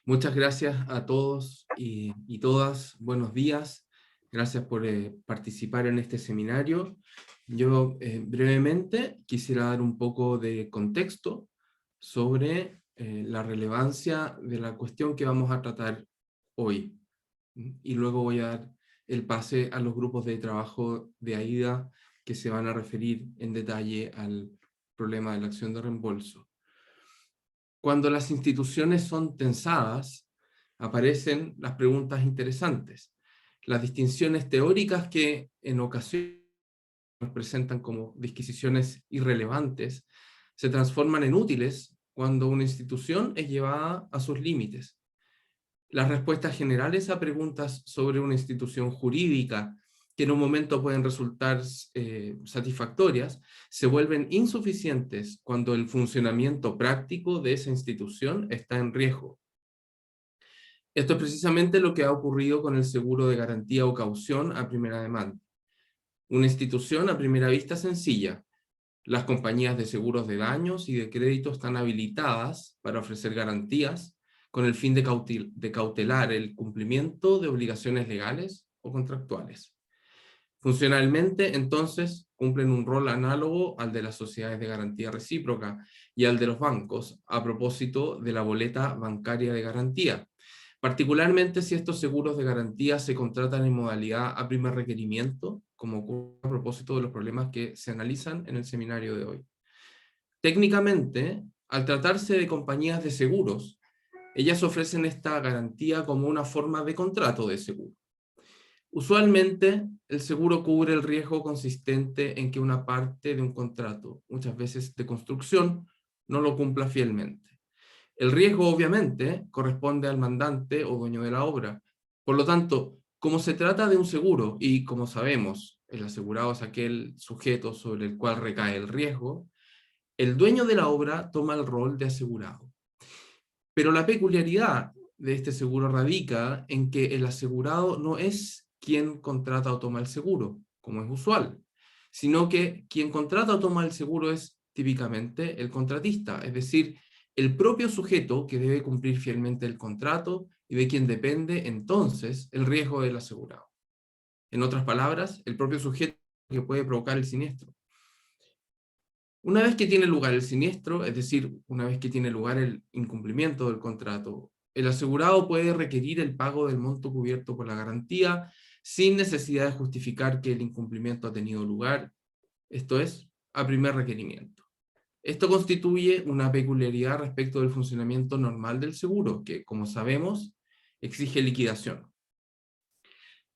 Muchas gracias a todos y todas. Buenos días. Gracias por participar en este seminario. Yo brevemente quisiera dar un poco de contexto sobre la relevancia de la cuestión que vamos a tratar hoy. Y luego voy a dar el pase a los grupos de trabajo de AIDA que se van a referir en detalle al problema de la acción de reembolso. Cuando las instituciones son tensadas, aparecen las preguntas interesantes. Las distinciones teóricas que en ocasiones nos presentan como disquisiciones irrelevantes se transforman en útiles cuando una institución es llevada a sus límites. Las respuestas generales a preguntas sobre una institución jurídica que en un momento pueden resultar satisfactorias, se vuelven insuficientes cuando el funcionamiento práctico de esa institución está en riesgo. Esto es precisamente lo que ha ocurrido con el seguro de garantía o caución a primera demanda. Una institución a primera vista sencilla. Las compañías de seguros de daños y de crédito están habilitadas para ofrecer garantías con el fin de cautelar el cumplimiento de obligaciones legales o contractuales. Funcionalmente, entonces, cumplen un rol análogo al de las sociedades de garantía recíproca y al de los bancos, a propósito de la boleta bancaria de garantía, particularmente si estos seguros de garantía se contratan en modalidad a primer requerimiento, como ocurre a propósito de los problemas que se analizan en el seminario de hoy. Técnicamente, al tratarse de compañías de seguros, ellas ofrecen esta garantía como una forma de contrato de seguro. Usualmente, el seguro cubre el riesgo consistente en que una parte de un contrato, muchas veces de construcción, no lo cumpla fielmente. El riesgo, obviamente, corresponde al mandante o dueño de la obra. Por lo tanto, como se trata de un seguro, y como sabemos, el asegurado es aquel sujeto sobre el cual recae el riesgo, el dueño de la obra toma el rol de asegurado. Pero la peculiaridad de este seguro radica en que el asegurado no es quien contrata o toma el seguro, como es usual, sino que quien contrata o toma el seguro es típicamente el contratista, es decir, el propio sujeto que debe cumplir fielmente el contrato y de quien depende entonces el riesgo del asegurado. En otras palabras, el propio sujeto que puede provocar el siniestro. Una vez que tiene lugar el siniestro, es decir, una vez que tiene lugar el incumplimiento del contrato, el asegurado puede requerir el pago del monto cubierto por la garantía sin necesidad de justificar que el incumplimiento ha tenido lugar, esto es, a primer requerimiento. Esto constituye una peculiaridad respecto del funcionamiento normal del seguro, que, como sabemos, exige liquidación.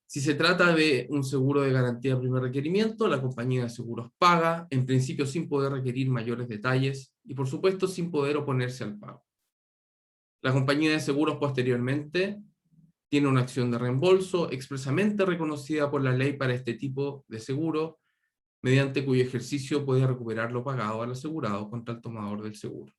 Si se trata de un seguro de garantía de primer requerimiento, la compañía de seguros paga, en principio sin poder requerir mayores detalles y por supuesto sin poder oponerse al pago. La compañía de seguros posteriormente tiene una acción de reembolso expresamente reconocida por la ley para este tipo de seguro, mediante cuyo ejercicio puede recuperar lo pagado al asegurado contra el tomador del seguro.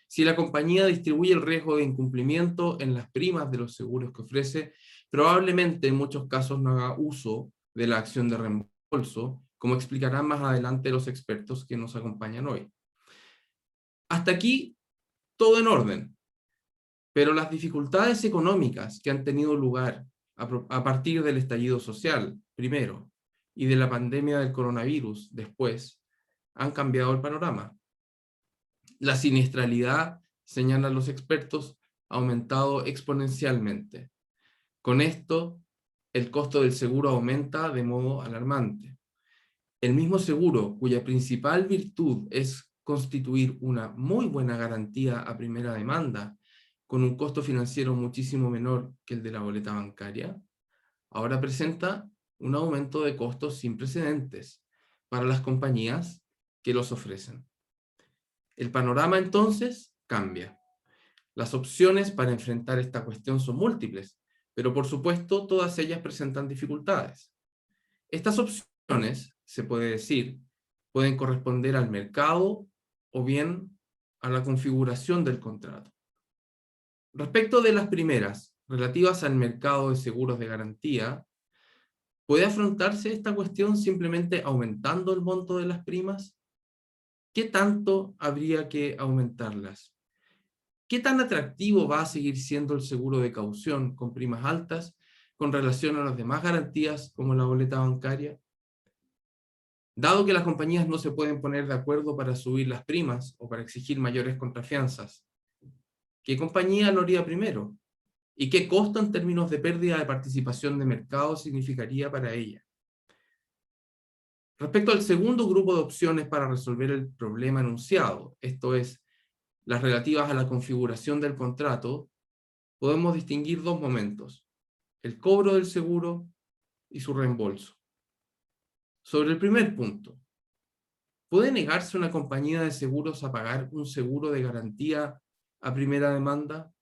Si la compañía distribuye el riesgo de incumplimiento en las primas de los seguros que ofrece, probablemente en muchos casos no haga uso de la acción de reembolso, como explicarán más adelante los expertos que nos acompañan hoy. Hasta aquí, todo en orden, pero las dificultades económicas que han tenido lugar a partir del estallido social, primero, y de la pandemia del coronavirus, después, han cambiado el panorama. La siniestralidad, señalan los expertos, ha aumentado exponencialmente. Con esto, el costo del seguro aumenta de modo alarmante. El mismo seguro, cuya principal virtud es constituir una muy buena garantía a primera demanda, con un costo financiero muchísimo menor que el de la boleta bancaria, ahora presenta un aumento de costos sin precedentes para las compañías que los ofrecen. El panorama entonces cambia. Las opciones para enfrentar esta cuestión son múltiples, pero por supuesto todas ellas presentan dificultades. Estas opciones, se puede decir, pueden corresponder al mercado o bien a la configuración del contrato. Respecto de las primeras, relativas al mercado de seguros de garantía, ¿puede afrontarse esta cuestión simplemente aumentando el monto de las primas? ¿Qué tanto habría que aumentarlas? ¿Qué tan atractivo va a seguir siendo el seguro de caución con primas altas con relación a las demás garantías como la boleta bancaria? Dado que las compañías no se pueden poner de acuerdo para subir las primas o para exigir mayores contrafianzas, ¿qué compañía lo haría primero? ¿Y qué costo en términos de pérdida de participación de mercado significaría para ella? Respecto al segundo grupo de opciones para resolver el problema enunciado, esto es, las relativas a la configuración del contrato, podemos distinguir dos momentos: el cobro del seguro y su reembolso. Sobre el primer punto, ¿puede negarse una compañía de seguros a pagar un seguro de garantía a primera demanda?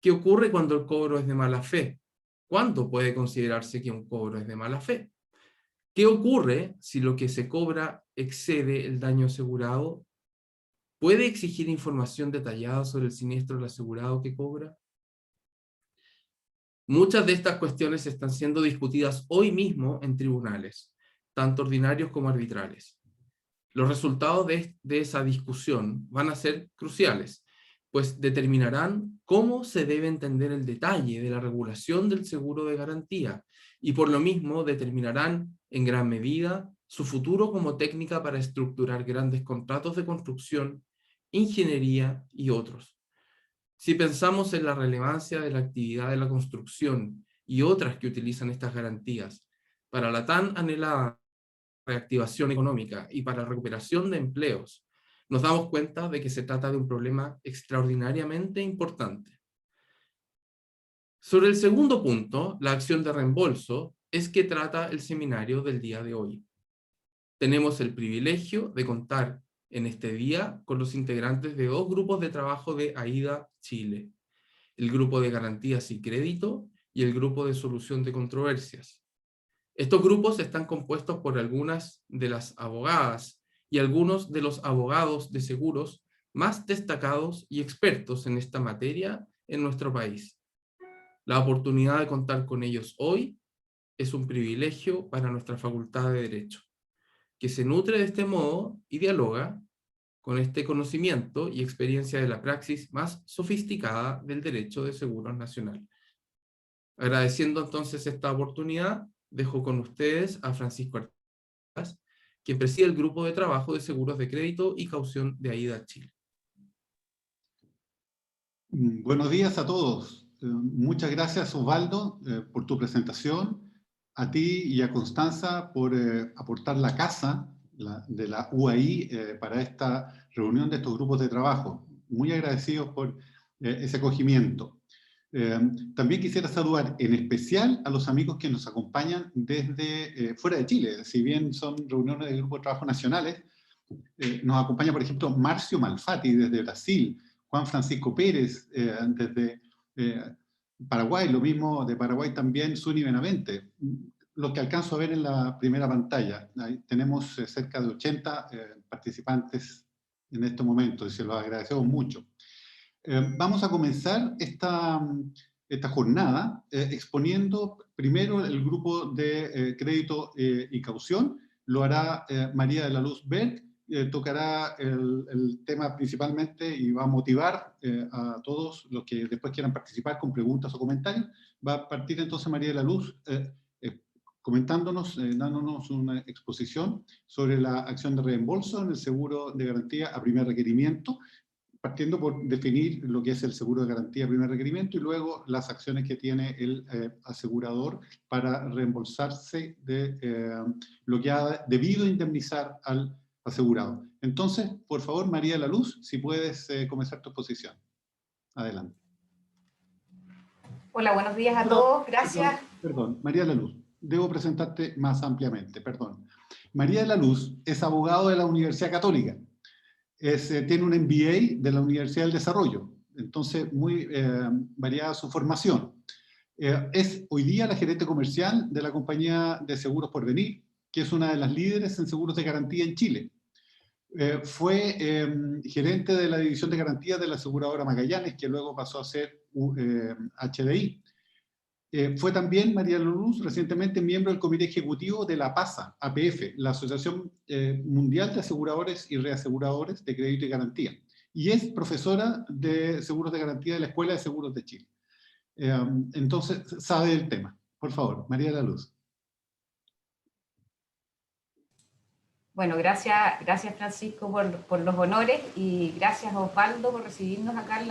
¿Qué ocurre cuando el cobro es de mala fe? ¿Cuándo puede considerarse que un cobro es de mala fe? ¿Qué ocurre si lo que se cobra excede el daño asegurado? ¿Puede exigir información detallada sobre el siniestro del asegurado que cobra? Muchas de estas cuestiones están siendo discutidas hoy mismo en tribunales, tanto ordinarios como arbitrales. Los resultados de esa discusión van a ser cruciales, pues determinarán cómo se debe entender el detalle de la regulación del seguro de garantía y por lo mismo determinarán en gran medida su futuro como técnica para estructurar grandes contratos de construcción, ingeniería y otros. Si pensamos en la relevancia de la actividad de la construcción y otras que utilizan estas garantías para la tan anhelada reactivación económica y para la recuperación de empleos, nos damos cuenta de que se trata de un problema extraordinariamente importante. Sobre el segundo punto, la acción de reembolso, es que trata el seminario del día de hoy. Tenemos el privilegio de contar en este día con los integrantes de dos grupos de trabajo de AIDA Chile, el grupo de garantías y crédito y el grupo de solución de controversias. Estos grupos están compuestos por algunas de las abogadas y algunos de los abogados de seguros más destacados y expertos en esta materia en nuestro país. La oportunidad de contar con ellos hoy es un privilegio para nuestra Facultad de Derecho, que se nutre de este modo y dialoga con este conocimiento y experiencia de la praxis más sofisticada del derecho de seguros nacional. Agradeciendo entonces esta oportunidad, dejo con ustedes a Francisco Artigas, quien preside el grupo de trabajo de seguros de crédito y caución de AIDA Chile. Buenos días a todos. Muchas gracias, Osvaldo, por tu presentación, a ti y a Constanza por aportar la casa de la UAI para esta reunión de estos grupos de trabajo. Muy agradecidos por ese acogimiento. También quisiera saludar en especial a los amigos que nos acompañan desde fuera de Chile. Si bien son reuniones de grupos de trabajo nacionales, nos acompaña, por ejemplo, Marcio Malfatti desde Brasil, Juan Francisco Pérez desde Paraguay, lo mismo de Paraguay también, Suni Benavente. Lo que alcanzo a ver en la primera pantalla. Ahí tenemos cerca de 80 participantes en este momento y se los agradecemos mucho. Vamos a comenzar esta jornada exponiendo primero el grupo de crédito y caución. Lo hará María de la Luz Berg, tocará el tema principalmente y va a motivar a todos los que después quieran participar con preguntas o comentarios. Va a partir entonces María de la Luz comentándonos, dándonos una exposición sobre la acción de reembolso en el seguro de garantía a primer requerimiento, partiendo por definir lo que es el seguro de garantía a primer requerimiento y luego las acciones que tiene el asegurador para reembolsarse de lo que ha debido indemnizar al asegurado. Entonces, por favor, María de la Luz, si puedes comenzar tu exposición. Adelante. Hola, buenos días a todos. Gracias. Perdón, María de la Luz. Debo presentarte más ampliamente, perdón. María de la Luz es abogado de la Universidad Católica. Tiene un MBA de la Universidad del Desarrollo, entonces muy variada su formación. Es hoy día la gerente comercial de la compañía de seguros Porvenir, que es una de las líderes en seguros de garantía en Chile. Fue gerente de la división de garantías de la aseguradora Magallanes, que luego pasó a ser HDI. Fue también, María de la Luz, recientemente miembro del comité ejecutivo de la PASA, APF, la Asociación Mundial de Aseguradores y Reaseguradores de Crédito y Garantía. y es profesora de seguros de garantía de la Escuela de Seguros de Chile. Entonces, sabe el tema. Por favor, María de la Luz. Bueno, gracias Francisco por los honores y gracias Osvaldo por recibirnos acá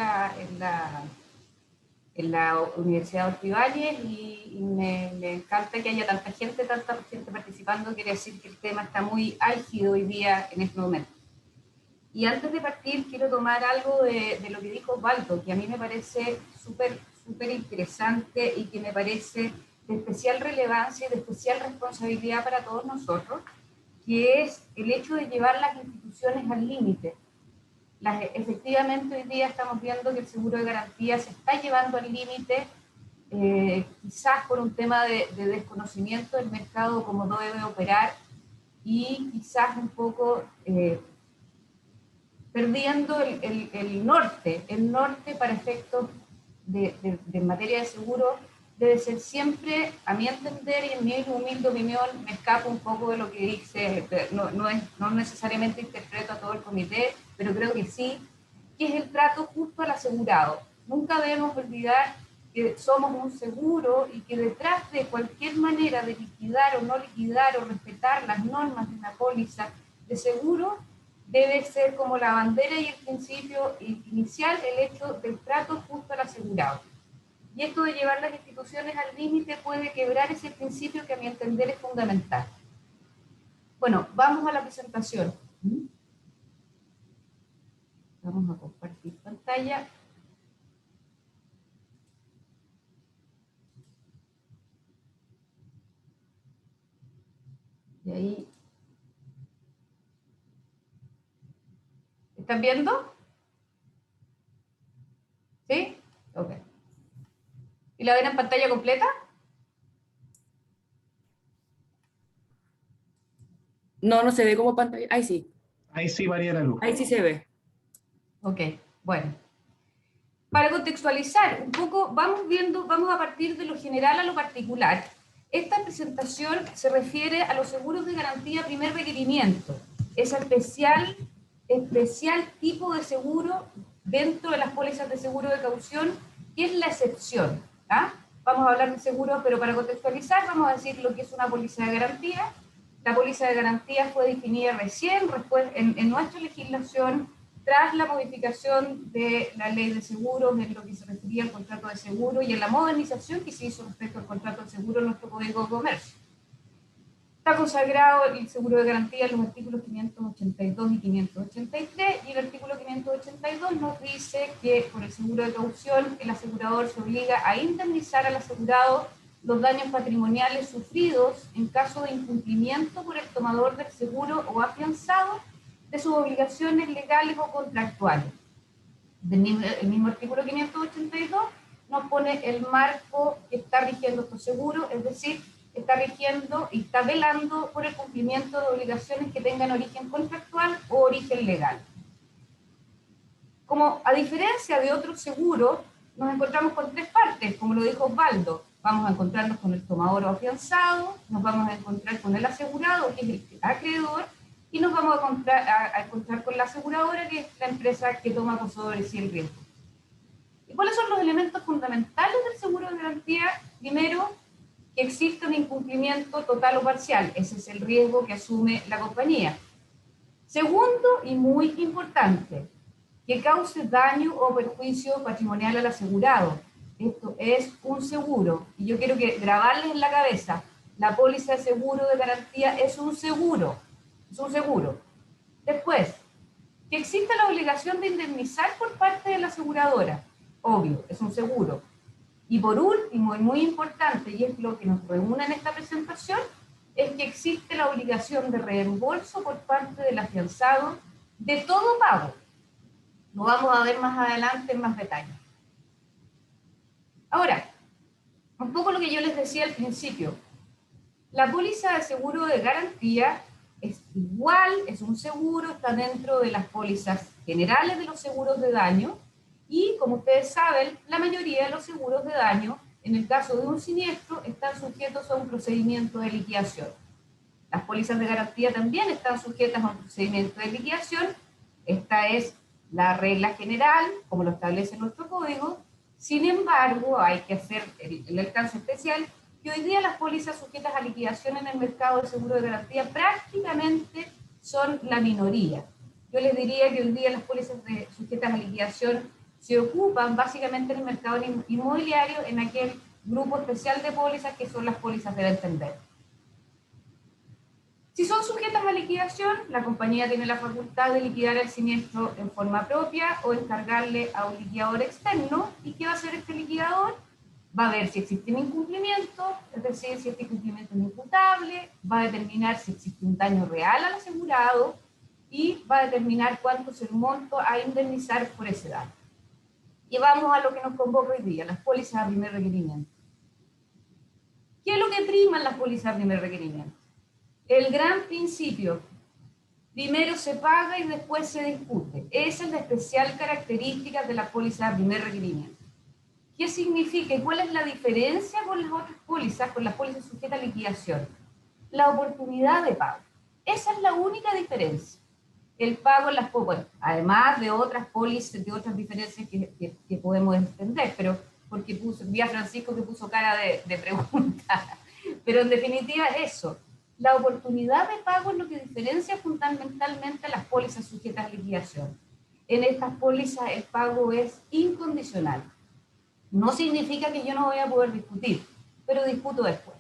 en la Universidad de Ortivalles y me encanta que haya tanta gente participando, quiere decir que el tema está muy álgido hoy día en este momento. Y antes de partir quiero tomar algo de lo que dijo Osvaldo, que a mí me parece súper interesante y que me parece de especial relevancia y de especial responsabilidad para todos nosotros, que es el hecho de llevar las instituciones al límite. Efectivamente, hoy día estamos viendo que el seguro de garantía se está llevando al límite, quizás por un tema de desconocimiento del mercado, cómo no debe operar, y quizás un poco perdiendo el norte para efectos de materia de seguro. Debe ser siempre, a mi entender y en mi humilde opinión, me escapo un poco de lo que dice, no necesariamente interpreto a todo el comité, pero creo que sí, que es el trato justo al asegurado. Nunca debemos olvidar que somos un seguro y que detrás de cualquier manera de liquidar o no liquidar o respetar las normas de una póliza de seguro, debe ser como la bandera y el principio inicial el hecho del trato justo al asegurado. Y esto de llevar las instituciones al límite puede quebrar ese principio que a mi entender es fundamental. Bueno, vamos a la presentación. Vamos a compartir pantalla. Y ahí. ¿Están viendo? ¿Sí? Ok. ¿Y la ven en pantalla completa? No, no se ve como pantalla. Ahí sí. Ahí sí, María de la Luz. Ahí sí se ve. Ok, bueno. Para contextualizar un poco, vamos a partir de lo general a lo particular. Esta presentación se refiere a los seguros de garantía primer requerimiento, ese especial tipo de seguro dentro de las pólizas de seguro de caución, que es la excepción. Vamos a hablar de seguros, pero para contextualizar vamos a decir lo que es una póliza de garantía. La póliza de garantía fue definida recién en nuestra legislación tras la modificación de la ley de seguros en lo que se refería al contrato de seguro y en la modernización que se hizo respecto al contrato de seguro en nuestro Código de Comercio. Está consagrado el seguro de garantía en los artículos 582 y 583, y el artículo 582 nos dice que por el seguro de caución el asegurador se obliga a indemnizar al asegurado los daños patrimoniales sufridos en caso de incumplimiento por el tomador del seguro o afianzado de sus obligaciones legales o contractuales. El mismo artículo 582 nos pone el marco que está rigiendo estos seguros, es decir, está rigiendo y está velando por el cumplimiento de obligaciones que tengan origen contractual o origen legal. Como a diferencia de otros seguros, nos encontramos con tres partes, como lo dijo Osvaldo. Vamos a encontrarnos con el tomador o afianzado, nos vamos a encontrar con el asegurado, que es el acreedor, y nos vamos a encontrar con la aseguradora, que es la empresa que toma por sobre sí el riesgo. ¿Y cuáles son los elementos fundamentales del seguro de garantía? Primero, que existe un incumplimiento total o parcial. Ese es el riesgo que asume la compañía. Segundo, y muy importante, que cause daño o perjuicio patrimonial al asegurado. Esto es un seguro. Y yo quiero que grabarles en la cabeza, la póliza de seguro de garantía es un seguro. Es un seguro. Después, que exista la obligación de indemnizar por parte de la aseguradora. Obvio, es un seguro. Y por último, y muy importante, y es lo que nos reúne en esta presentación, es que existe la obligación de reembolso por parte del afianzado de todo pago. Lo vamos a ver más adelante en más detalle. Ahora, un poco lo que yo les decía al principio. La póliza de seguro de garantía es igual, es un seguro, está dentro de las pólizas generales de los seguros de daño, y como ustedes saben, la mayoría de los seguros de daño, en el caso de un siniestro, están sujetos a un procedimiento de liquidación. Las pólizas de garantía también están sujetas a un procedimiento de liquidación. Esta es la regla general, como lo establece nuestro código. Sin embargo, hay que hacer el alcance especial, que hoy día las pólizas sujetas a liquidación en el mercado de seguro de garantía prácticamente son la minoría. Yo les diría que hoy día las pólizas sujetas a liquidación se ocupan básicamente en el mercado inmobiliario, en aquel grupo especial de pólizas que son las pólizas de venta en venta. Si son sujetas a liquidación, la compañía tiene la facultad de liquidar el siniestro en forma propia o encargarle a un liquidador externo. ¿Y qué va a hacer este liquidador? Va a ver si existe un incumplimiento, es decir, si este incumplimiento es imputable, va a determinar si existe un daño real al asegurado y va a determinar cuánto es el monto a indemnizar por ese daño. Y vamos a lo que nos convoca hoy día, las pólizas a primer requerimiento. ¿Qué es lo que prima en las pólizas a primer requerimiento? El gran principio, primero se paga y después se discute. Esa es la especial característica de la póliza de primer requerimiento. ¿Qué significa y cuál es la diferencia con las otras pólizas, con las pólizas sujetas a liquidación? La oportunidad de pago. Esa es la única diferencia. El pago en las, bueno, además de otras pólizas, de otras diferencias que podemos entender, pero porque vi a Francisco que puso cara de pregunta. Pero en definitiva es eso. La oportunidad de pago es lo que diferencia fundamentalmente a las pólizas sujetas a liquidación. En estas pólizas el pago es incondicional. No significa que yo no voy a poder discutir, pero discuto después.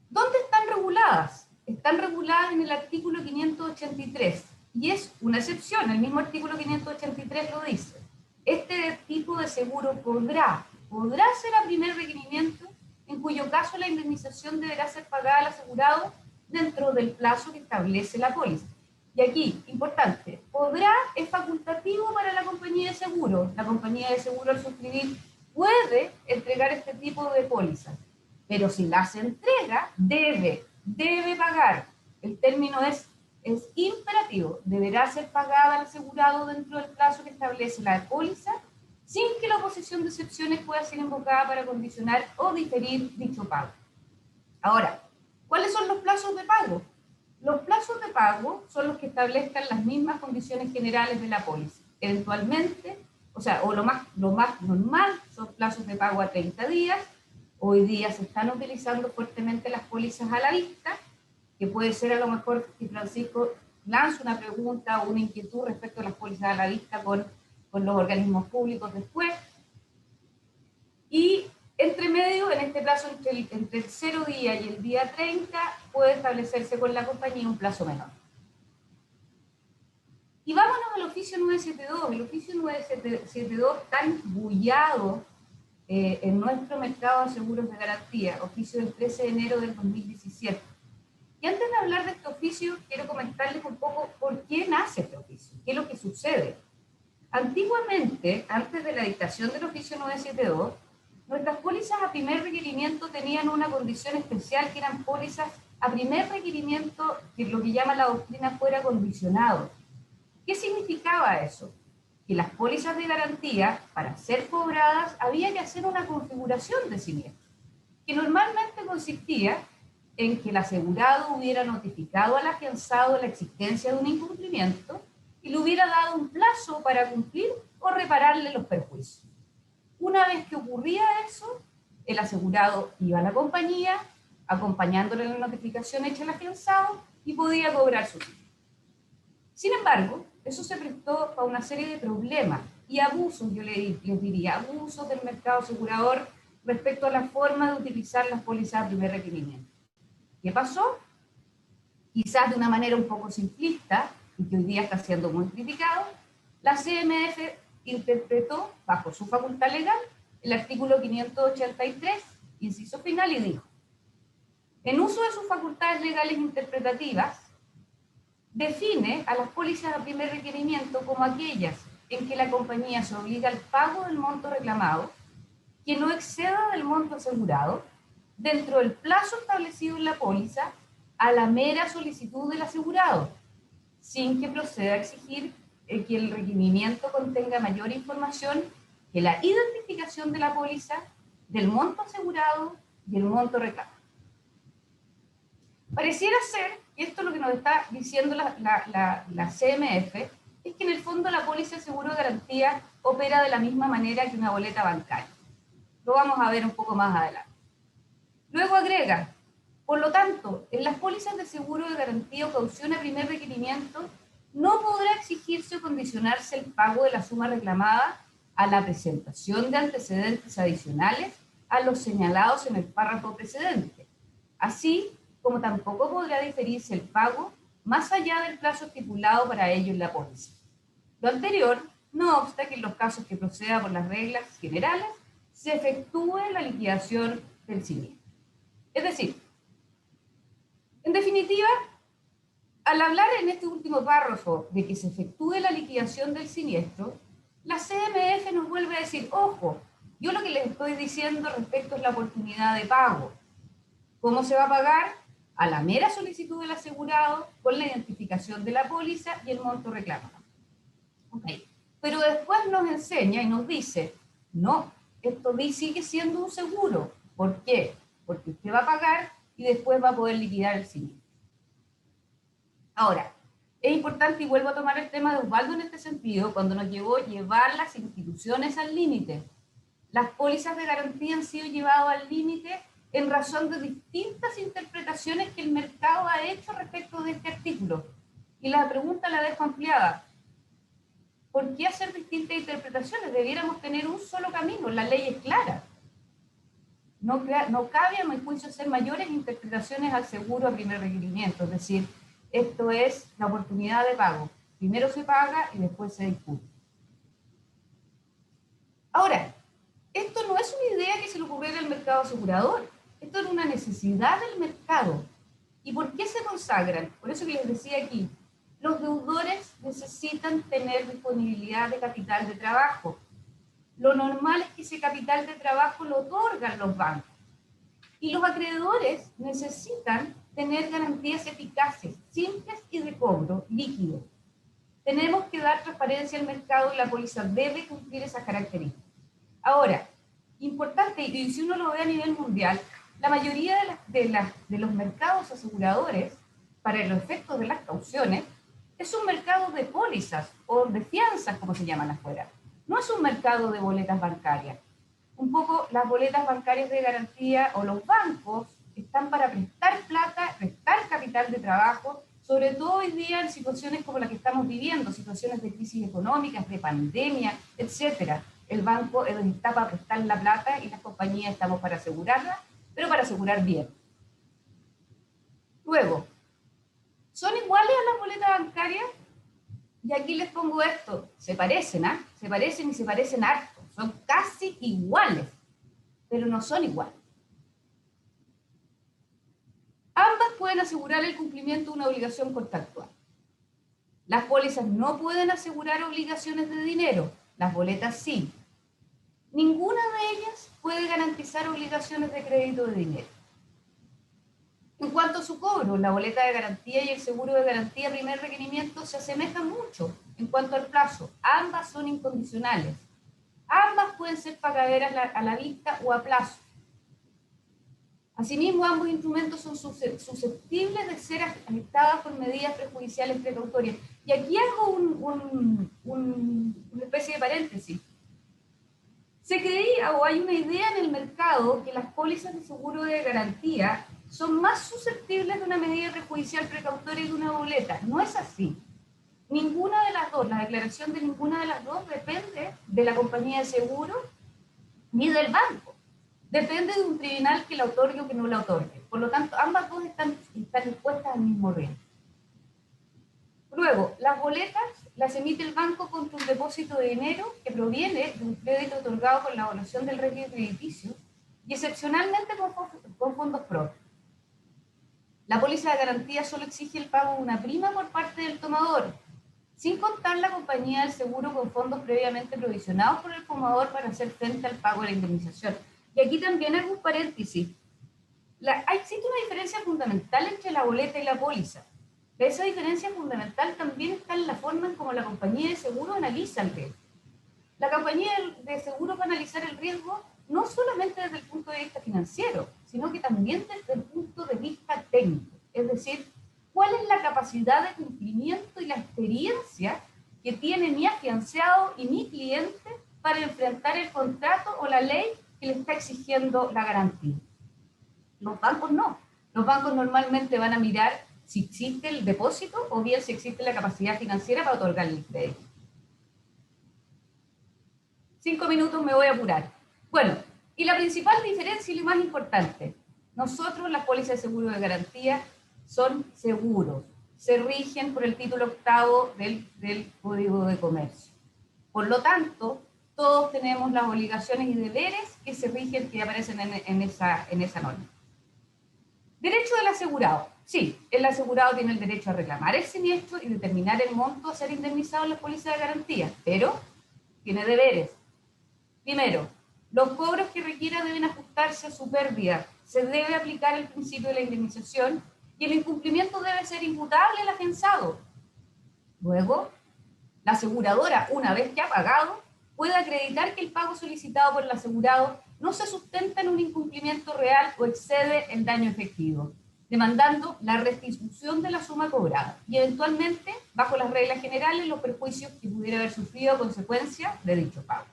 ¿Dónde están reguladas? Están reguladas en el artículo 583 y es una excepción, el mismo artículo 583 lo dice. Este tipo de seguro podrá ser a primer requerimiento, en cuyo caso la indemnización deberá ser pagada al asegurado dentro del plazo que establece la póliza. Y aquí, importante, podrá es facultativo para la compañía de seguro. La compañía de seguro al suscribir puede entregar este tipo de pólizas, pero si las entrega, debe pagar. El término es imperativo, deberá ser pagada al asegurado dentro del plazo que establece la póliza, sin que la oposición de excepciones pueda ser invocada para condicionar o diferir dicho pago. Ahora, ¿cuáles son los plazos de pago? Los plazos de pago son los que establezcan las mismas condiciones generales de la póliza. Eventualmente, o lo más normal son plazos de pago a 30 días. Hoy día se están utilizando fuertemente las pólizas a la vista, que puede ser a lo mejor que Francisco lance una pregunta o una inquietud respecto a las pólizas a la vista con los organismos públicos después. Y entre medio, en este plazo, entre el 0 día y el día 30, puede establecerse con la compañía un plazo menor. Y vámonos al oficio 972. El oficio 972 tan bullado en nuestro mercado de seguros de garantía, oficio del 13 de enero del 2017. Y antes de hablar de este oficio, quiero comentarles un poco por qué nace este oficio, qué es lo que sucede. Antiguamente, antes de la dictación del oficio 972, nuestras pólizas a primer requerimiento tenían una condición especial, que eran pólizas a primer requerimiento, que lo que llama la doctrina fuera condicionado. ¿Qué significaba eso? Que las pólizas de garantía, para ser cobradas, había que hacer una configuración de siniestro, que normalmente consistía en que el asegurado hubiera notificado al afianzado la existencia de un incumplimiento y le hubiera dado un plazo para cumplir o repararle los perjuicios. Una vez que ocurría eso, el asegurado iba a la compañía, acompañándole la notificación hecha al afianzado, y podía cobrar su título. Sin embargo, eso se prestó a una serie de problemas y abusos, yo les diría, abusos del mercado asegurador respecto a la forma de utilizar las pólizas de primer requerimiento. ¿Qué pasó? Quizás de una manera un poco simplista, y que hoy día está siendo muy criticado, la CMF interpretó, bajo su facultad legal, el artículo 583, inciso final, y dijo: en uso de sus facultades legales interpretativas, define a las pólizas a primer requerimiento como aquellas en que la compañía se obliga al pago del monto reclamado, que no exceda del monto asegurado, dentro del plazo establecido en la póliza, a la mera solicitud del asegurado, sin que proceda a exigir que el requerimiento contenga mayor información que la identificación de la póliza, del monto asegurado y el monto reclamado. Pareciera ser y esto es lo que nos está diciendo la CMF, es que en el fondo la póliza de seguro de garantía opera de la misma manera que una boleta bancaria. Lo vamos a ver un poco más adelante. Luego agrega, por lo tanto, en las pólizas de seguro de garantía o caución a primer requerimiento, no podrá exigirse o condicionarse el pago de la suma reclamada a la presentación de antecedentes adicionales a los señalados en el párrafo precedente, así como tampoco podrá diferirse el pago más allá del plazo estipulado para ello en la póliza. Lo anterior no obsta que en los casos que proceda por las reglas generales se efectúe la liquidación del siniestro. Es decir, en definitiva, al hablar en este último párrafo de que se efectúe la liquidación del siniestro, la CMF nos vuelve a decir, ojo, yo lo que les estoy diciendo respecto es la oportunidad de pago. ¿Cómo se va a pagar? A la mera solicitud del asegurado, con la identificación de la póliza y el monto reclamado. Okay. Pero después nos enseña y nos dice, no, esto sigue siendo un seguro. ¿Por qué? Porque usted va a pagar y después va a poder liquidar el siniestro. Ahora, es importante, y vuelvo a tomar el tema de Osvaldo en este sentido, cuando nos llevó a llevar las instituciones al límite. Las pólizas de garantía han sido llevadas al límite en razón de distintas interpretaciones que el mercado ha hecho respecto de este artículo. Y la pregunta la dejo ampliada. ¿Por qué hacer distintas interpretaciones? Debiéramos tener un solo camino, la ley es clara. No cabe, a mi juicio, hacer mayores interpretaciones al seguro a primer requerimiento, es decir, esto es la oportunidad de pago. Primero se paga y después se discute. Ahora, esto no es una idea que se le ocurriera al mercado asegurador. Esto es una necesidad del mercado. ¿Y por qué se consagran? Por eso que les decía aquí, los deudores necesitan tener disponibilidad de capital de trabajo. Lo normal es que ese capital de trabajo lo otorgan los bancos. Y los acreedores necesitan tener garantías eficaces, simples y de cobro líquido. Tenemos que dar transparencia al mercado y la póliza debe cumplir esas características. Ahora, importante, y si uno lo ve a nivel mundial, la mayoría de los mercados aseguradores, para los efectos de las cauciones, es un mercado de pólizas o de fianzas, como se llaman afuera. No es un mercado de boletas bancarias. Un poco las boletas bancarias de garantía o los bancos están para prestar plata, prestar capital de trabajo, sobre todo hoy día en situaciones como la que estamos viviendo, situaciones de crisis económicas, de pandemia, etc. El banco está para prestar la plata y las compañías estamos para asegurarla, pero para asegurar bien. Luego, ¿son iguales a las boletas bancarias? Y aquí les pongo esto, se parecen, ¿ah? Se parecen y se parecen harto, son casi iguales, pero no son iguales. Ambas pueden asegurar el cumplimiento de una obligación contractual. Las pólizas no pueden asegurar obligaciones de dinero, las boletas sí. Ninguna de ellas puede garantizar obligaciones de crédito de dinero. En cuanto a su cobro, la boleta de garantía y el seguro de garantía primer requerimiento se asemejan mucho en cuanto al plazo. Ambas son incondicionales. Ambas pueden ser pagaderas a la vista o a plazo. Asimismo, ambos instrumentos son susceptibles de ser afectados por medidas prejudiciales precautorias. Y aquí hago una especie de paréntesis. Se creía o hay una idea en el mercado que las pólizas de seguro de garantía son más susceptibles de una medida prejudicial precautoria que una boleta. No es así. Ninguna de las dos, la declaración de ninguna de las dos depende de la compañía de seguro ni del banco. Depende de un tribunal que la otorgue o que no la otorgue. Por lo tanto, ambas dos están expuestas al mismo riesgo. Luego, las boletas las emite el banco contra un depósito de dinero que proviene de un crédito otorgado con la evaluación del riesgo crediticio y excepcionalmente con fondos propios. La póliza de garantía solo exige el pago de una prima por parte del tomador, sin contar la compañía del seguro con fondos previamente provisionados por el tomador para hacer frente al pago de la indemnización. Y aquí también hago un paréntesis. Existe una diferencia fundamental entre la boleta y la póliza. Esa diferencia fundamental también está en la forma en cómo la compañía de seguro analiza el riesgo. La compañía de seguro va a analizar el riesgo no solamente desde el punto de vista financiero, sino que también desde el punto de vista técnico. Es decir, cuál es la capacidad de cumplimiento y la experiencia que tiene mi afianzado y mi cliente para enfrentar el contrato o la ley que le está exigiendo la garantía. Los bancos no. Los bancos normalmente van a mirar si existe el depósito o bien si existe la capacidad financiera para otorgar el crédito. 5 minutos, me voy a apurar. Bueno, y la principal diferencia y lo más importante, nosotros las pólizas de seguro de garantía son seguros, se rigen por el título 8 del Código de Comercio. Por lo tanto, todos tenemos las obligaciones y deberes que se rigen, que aparecen en esa norma. Derecho del asegurado. Sí, el asegurado tiene el derecho a reclamar el siniestro y determinar el monto a ser indemnizado en la póliza de garantía, pero tiene deberes. Primero, los cobros que requiera deben ajustarse a su pérdida. Se debe aplicar el principio de la indemnización y el incumplimiento debe ser imputable al afianzado. Luego, la aseguradora, una vez que ha pagado, puede acreditar que el pago solicitado por el asegurado no se sustenta en un incumplimiento real o excede el daño efectivo, demandando la restitución de la suma cobrada y eventualmente, bajo las reglas generales, los perjuicios que pudiera haber sufrido a consecuencia de dicho pago.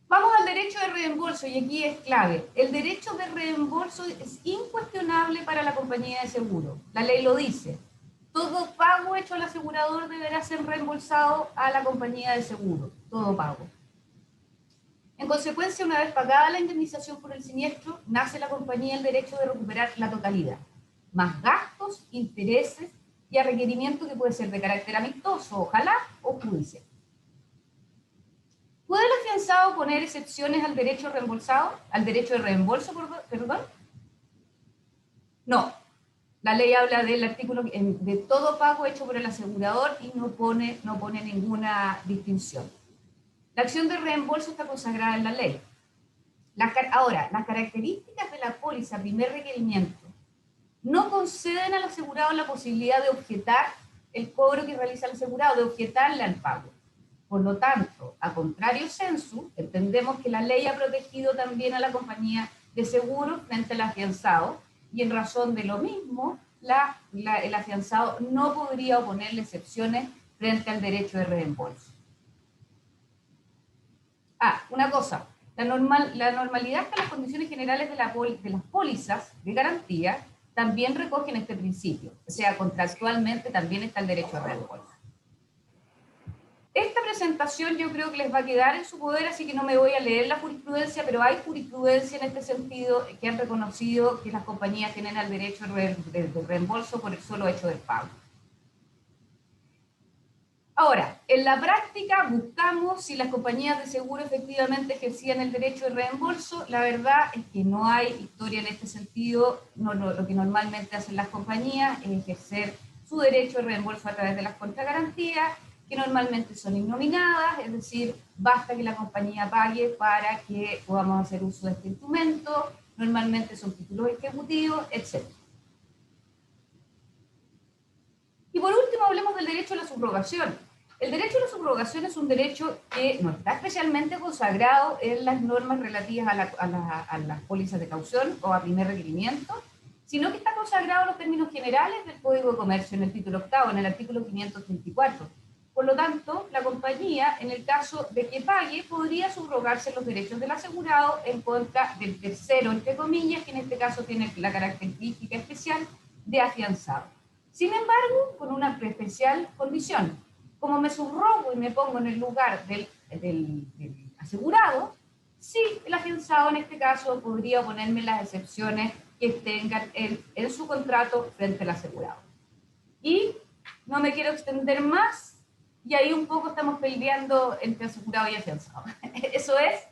Vamos al derecho de reembolso, y aquí es clave. El derecho de reembolso es incuestionable para la compañía de seguro. La ley lo dice. Todo pago hecho al asegurador deberá ser reembolsado a la compañía de seguro. Todo pago. En consecuencia, una vez pagada la indemnización por el siniestro, nace la compañía el derecho de recuperar la totalidad, más gastos, intereses y a requerimiento que puede ser de carácter amistoso, ojalá, o judicial. ¿Puede el afianzado poner excepciones al derecho reembolsado? ¿Al derecho de reembolso, perdón? No. La ley habla del artículo de todo pago hecho por el asegurador y no pone ninguna distinción. La acción de reembolso está consagrada en la ley. Ahora, las características de la póliza primer requerimiento no conceden al asegurado la posibilidad de objetar el cobro que realiza el asegurado, de objetarle al pago. Por lo tanto, a contrario sensu, entendemos que la ley ha protegido también a la compañía de seguros frente al afianzado y en razón de lo mismo, el afianzado no podría oponerle excepciones frente al derecho de reembolso. Una cosa, la normalidad es que las condiciones generales de las pólizas de garantía también recogen este principio, o sea, contractualmente también está el derecho de reembolso. Esta presentación yo creo que les va a quedar en su poder, así que no me voy a leer la jurisprudencia, pero hay jurisprudencia en este sentido que han reconocido que las compañías tienen el derecho de reembolso por el solo hecho del pago. Ahora, en la práctica buscamos si las compañías de seguro efectivamente ejercían el derecho de reembolso. La verdad es que no hay historia en este sentido. Lo que normalmente hacen las compañías es ejercer su derecho de reembolso a través de las contragarantías, que normalmente son innominadas, es decir, basta que la compañía pague para que podamos hacer uso de este instrumento, normalmente son títulos ejecutivos, etc. Y por último hablemos del derecho a la subrogación. El derecho a la subrogación es un derecho que no está especialmente consagrado en las normas relativas a las pólizas de caución o a primer requerimiento, sino que está consagrado en los términos generales del Código de Comercio, en el título 8, en el artículo 534. Por lo tanto, la compañía, en el caso de que pague, podría subrogarse los derechos del asegurado en contra del tercero, entre comillas, que en este caso tiene la característica especial de afianzado. Sin embargo, con una especial condición. Como me subrogo y me pongo en el lugar del asegurado, sí, el afianzado en este caso podría oponerme las excepciones que tengan en su contrato frente al asegurado. Y no me quiero extender más, y ahí un poco estamos peleando entre asegurado y afianzado. Eso es,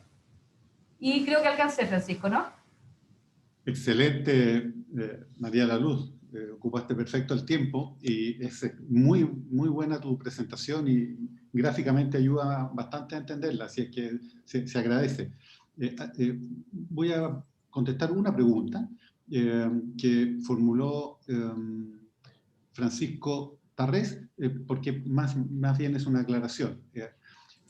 y creo que alcancé, Francisco, ¿no? Excelente, María La Luz. Ocupaste perfecto el tiempo y es muy, muy buena tu presentación y gráficamente ayuda bastante a entenderla, así es que se agradece. Voy a contestar una pregunta que formuló Francisco Tarrés, porque más bien es una aclaración.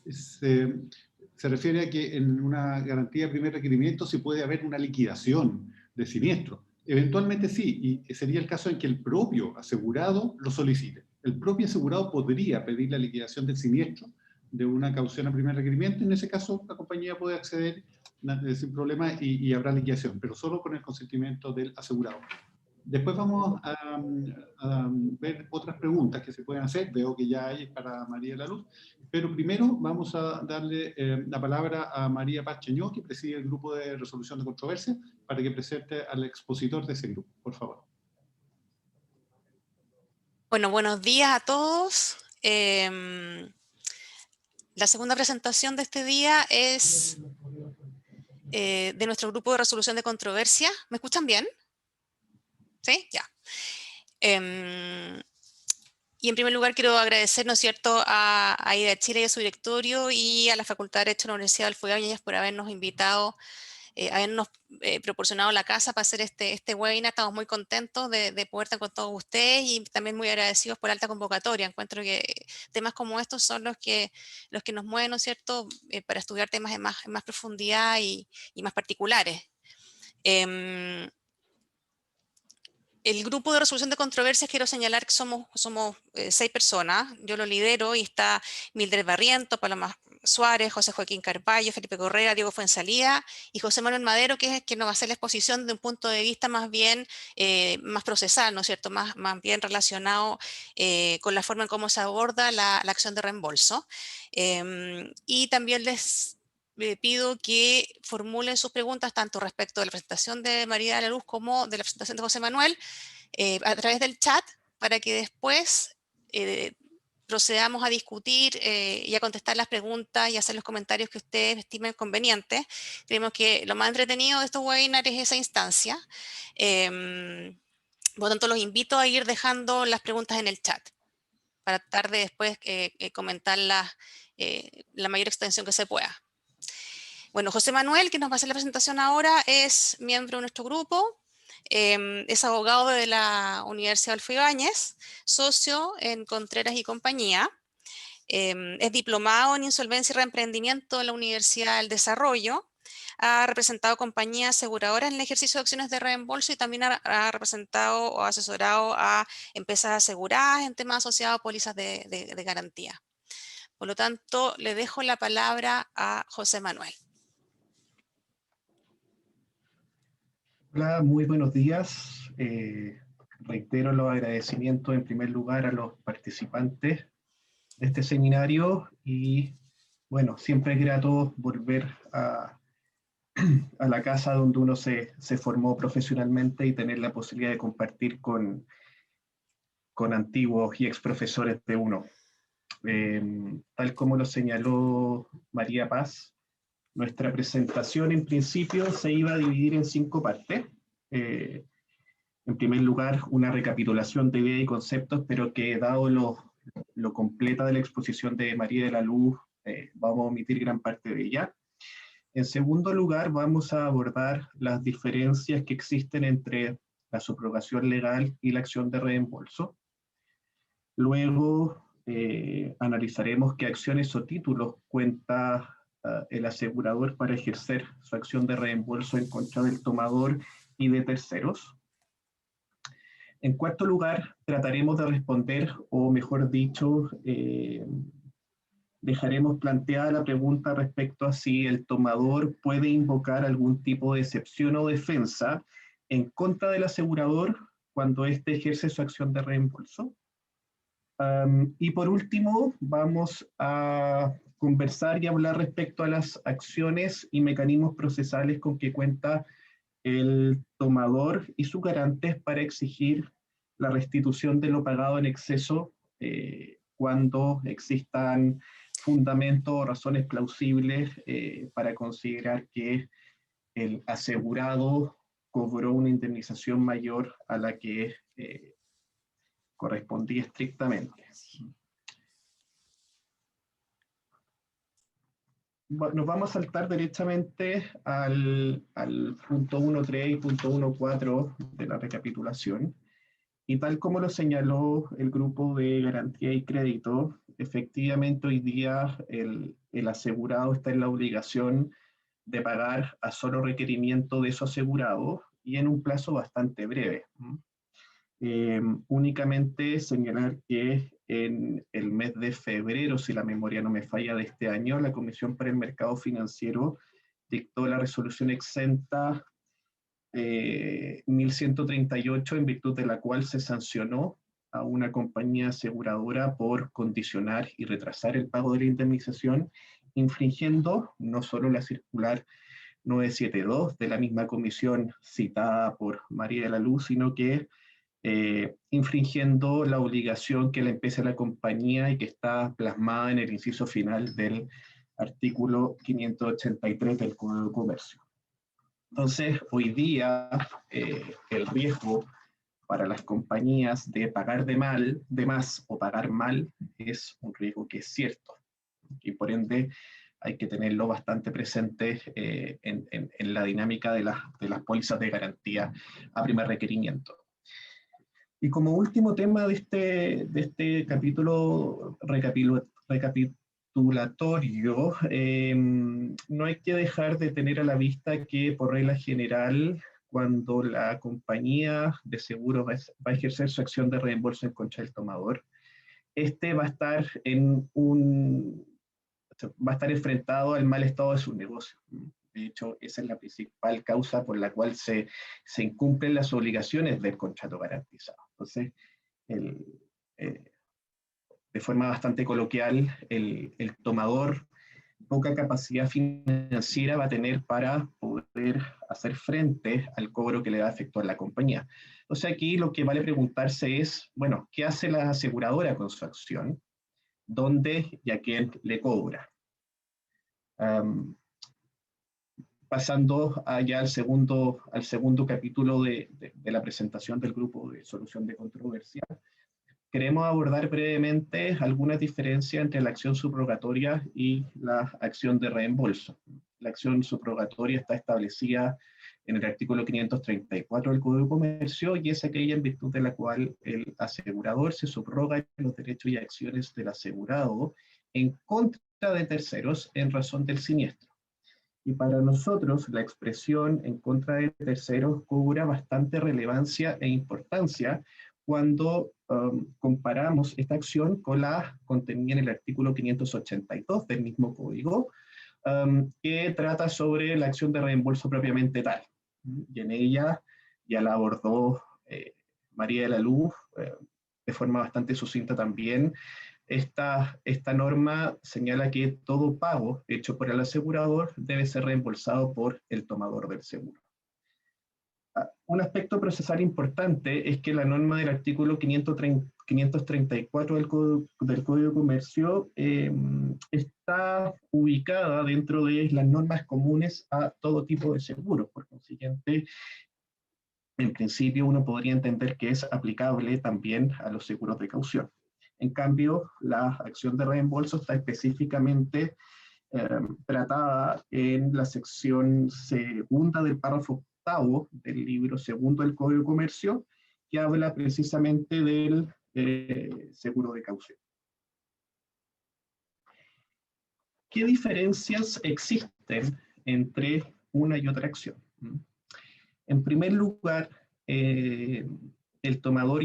Se refiere a que en una garantía de primer requerimiento sí puede haber una liquidación de siniestro, Eventualmente sí, y sería el caso en que el propio asegurado lo solicite. El propio asegurado podría pedir la liquidación del siniestro de una caución a primer requerimiento. En ese caso, la compañía puede acceder sin problema y habrá liquidación, pero solo con el consentimiento del asegurado. Después vamos a ver otras preguntas que se pueden hacer. Veo que ya hay para María de la Luz. Pero primero vamos a darle la palabra a María Paz Cheñó, que preside el grupo de resolución de controversia, para que presente al expositor de ese grupo. Por favor. Bueno, buenos días a todos. La segunda presentación de este día es de nuestro grupo de resolución de controversia. ¿Me escuchan bien? ¿Sí? Ya. Y en primer lugar quiero agradecer, ¿no es cierto?, a AIDA Chile y a su directorio y a la Facultad de Derecho de la Universidad Adolfo Ibáñez por habernos invitado, habernos proporcionado la casa para hacer este webinar. Estamos muy contentos de poder estar con todos ustedes y también muy agradecidos por la alta convocatoria. Encuentro que temas como estos son los que nos mueven, ¿no es cierto?, para estudiar temas en más profundidad y más particulares. El grupo de resolución de controversias, quiero señalar que somos 6 personas. Yo lo lidero y está Mildred Barriento, Paloma Suárez, José Joaquín Carballo, Felipe Correa, Diego Fuenzalía y José Manuel Madero, que es quien nos va a hacer la exposición de un punto de vista más bien más procesal, ¿no es cierto?, más bien relacionado con la forma en cómo se aborda la acción de reembolso. Y también les pido que formulen sus preguntas tanto respecto de la presentación de María de la Luz como de la presentación de José Manuel a través del chat, para que después procedamos a discutir y a contestar las preguntas y hacer los comentarios que ustedes estimen convenientes. Creemos que lo más entretenido de estos webinars es esa instancia. Por lo tanto, los invito a ir dejando las preguntas en el chat para tratar de después comentarlas la mayor extensión que se pueda. Bueno, José Manuel, que nos va a hacer la presentación ahora, es miembro de nuestro grupo, es abogado de la Universidad Adolfo Ibáñez, socio en Contreras y Compañía, es diplomado en Insolvencia y Reemprendimiento de la Universidad del Desarrollo, ha representado compañías aseguradoras en el ejercicio de acciones de reembolso y también ha representado o asesorado a empresas aseguradas en temas asociados a pólizas de garantía. Por lo tanto, le dejo la palabra a José Manuel. Hola, muy buenos días. Reitero los agradecimientos en primer lugar a los participantes de este seminario y bueno, siempre es grato volver a la casa donde uno se formó profesionalmente y tener la posibilidad de compartir con antiguos y ex profesores de uno. Tal como lo señaló María Paz, nuestra presentación en principio se iba a dividir en 5 partes. En primer lugar, una recapitulación de idea y conceptos, pero que dado lo completa de la exposición de María de la Luz, vamos a omitir gran parte de ella. En segundo lugar, vamos a abordar las diferencias que existen entre la subrogación legal y la acción de reembolso. Luego, analizaremos qué acciones o títulos cuenta el asegurador para ejercer su acción de reembolso en contra del tomador y de terceros. En cuarto lugar, trataremos de responder, o mejor dicho, dejaremos planteada la pregunta respecto a si el tomador puede invocar algún tipo de excepción o defensa en contra del asegurador cuando éste ejerce su acción de reembolso. Y por último, vamos a conversar y hablar respecto a las acciones y mecanismos procesales con que cuenta el tomador y sus garantes para exigir la restitución de lo pagado en exceso cuando existan fundamentos o razones plausibles para considerar que el asegurado cobró una indemnización mayor a la que correspondía estrictamente. Nos vamos a saltar derechamente al punto 1.3 y punto 1.4 de la recapitulación. Y tal como lo señaló el grupo de garantía y crédito, efectivamente hoy día el asegurado está en la obligación de pagar a solo requerimiento de su asegurado y en un plazo bastante breve. Únicamente señalar que en el mes de febrero, si la memoria no me falla, de este año, la Comisión para el Mercado Financiero dictó la resolución exenta 1138, en virtud de la cual se sancionó a una compañía aseguradora por condicionar y retrasar el pago de la indemnización, infringiendo no solo la circular 972 de la misma comisión citada por María de la Luz, sino que infringiendo la obligación que le empieza la compañía y que está plasmada en el inciso final del artículo 583 del Código de Comercio. Entonces, hoy día el riesgo para las compañías de pagar de más o pagar mal es un riesgo que es cierto, y por ende hay que tenerlo bastante presente en la dinámica de las pólizas de garantía a primer requerimiento. Y como último tema de este capítulo recapitulatorio, no hay que dejar de tener a la vista que, por regla general, cuando la compañía de seguros va a ejercer su acción de reembolso en contra del tomador, va a estar va a estar enfrentado al mal estado de su negocio. De hecho, esa es la principal causa por la cual se incumplen las obligaciones del contrato garantizado. Entonces, de forma bastante coloquial, el tomador poca capacidad financiera va a tener para poder hacer frente al cobro que le va a efectuar la compañía. Entonces, aquí lo que vale preguntarse es, bueno, ¿qué hace la aseguradora con su acción? ¿Dónde y a quién le cobra? Pasando allá al segundo capítulo de la presentación del grupo de solución de controversia, queremos abordar brevemente algunas diferencias entre la acción subrogatoria y la acción de reembolso. La acción subrogatoria está establecida en el artículo 534 del Código de Comercio, y es aquella en virtud de la cual el asegurador se subroga los derechos y acciones del asegurado en contra de terceros en razón del siniestro. Y para nosotros la expresión en contra de terceros cobra bastante relevancia e importancia cuando comparamos esta acción con la contenida en el artículo 582 del mismo código, que trata sobre la acción de reembolso propiamente tal. Y en ella ya la abordó María de la Luz de forma bastante sucinta también. Esta norma señala que todo pago hecho por el asegurador debe ser reembolsado por el tomador del seguro. Un aspecto procesal importante es que la norma del artículo 534 del Código de Comercio está ubicada dentro de las normas comunes a todo tipo de seguros. Por consiguiente, en principio uno podría entender que es aplicable también a los seguros de caución. En cambio, la acción de reembolso está específicamente tratada en la sección segunda del párrafo octavo del libro segundo del Código de Comercio, que habla precisamente del seguro de caución. ¿Qué diferencias existen entre una y otra acción? En primer lugar, el tomador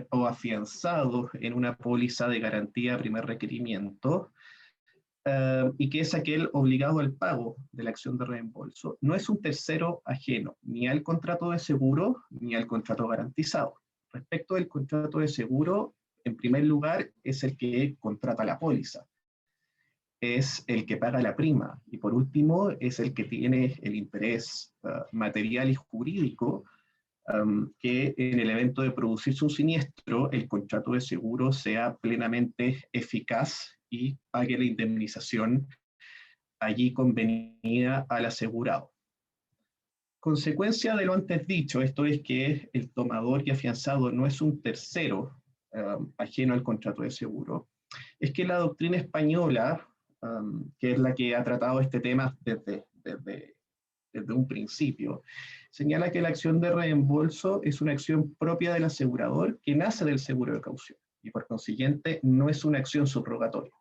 o afianzado en una póliza de garantía a primer requerimiento, y que es aquel obligado al pago de la acción de reembolso, no es un tercero ajeno ni al contrato de seguro ni al contrato garantizado. Respecto del contrato de seguro, en primer lugar, es el que contrata la póliza, es el que paga la prima, y por último, es el que tiene el interés material y jurídico que en el evento de producirse un siniestro, el contrato de seguro sea plenamente eficaz y pague la indemnización allí convenida al asegurado. Consecuencia de lo antes dicho, esto es que el tomador y afianzado no es un tercero ajeno al contrato de seguro, es que la doctrina española, que es la que ha tratado este tema desde un principio, señala que la acción de reembolso es una acción propia del asegurador que nace del seguro de caución y por consiguiente no es una acción subrogatoria.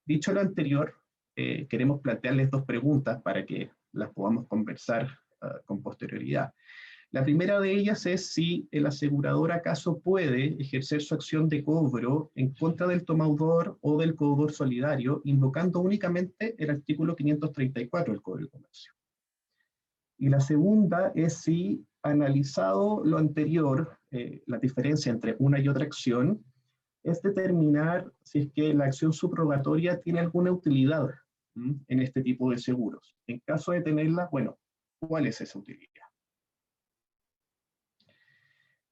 Dicho lo anterior, queremos plantearles dos preguntas para que las podamos conversar con posterioridad. La primera de ellas es si el asegurador acaso puede ejercer su acción de cobro en contra del tomador o del codeudor solidario, invocando únicamente el artículo 534 del Código de Comercio. Y la segunda es si, analizado lo anterior, la diferencia entre una y otra acción, es determinar si es que la acción subrogatoria tiene alguna utilidad en este tipo de seguros. En caso de tenerla, bueno, ¿cuál es esa utilidad?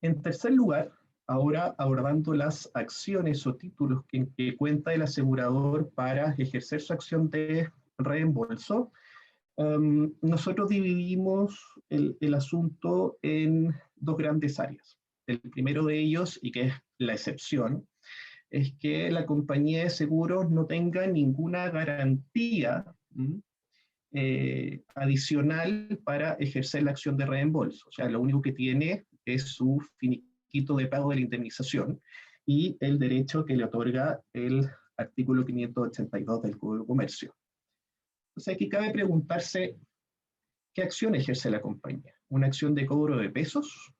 En tercer lugar, ahora abordando las acciones o títulos que cuenta el asegurador para ejercer su acción de reembolso, nosotros dividimos el asunto en dos grandes áreas. El primero de ellos, y que es la excepción, es que la compañía de seguros no tenga ninguna garantía adicional para ejercer la acción de reembolso. O sea, lo único que tiene es su finiquito de pago de la indemnización y el derecho que le otorga el artículo 582 del Código de Comercio. Entonces aquí cabe preguntarse, ¿qué acción ejerce la compañía? ¿Una acción de cobro de pesos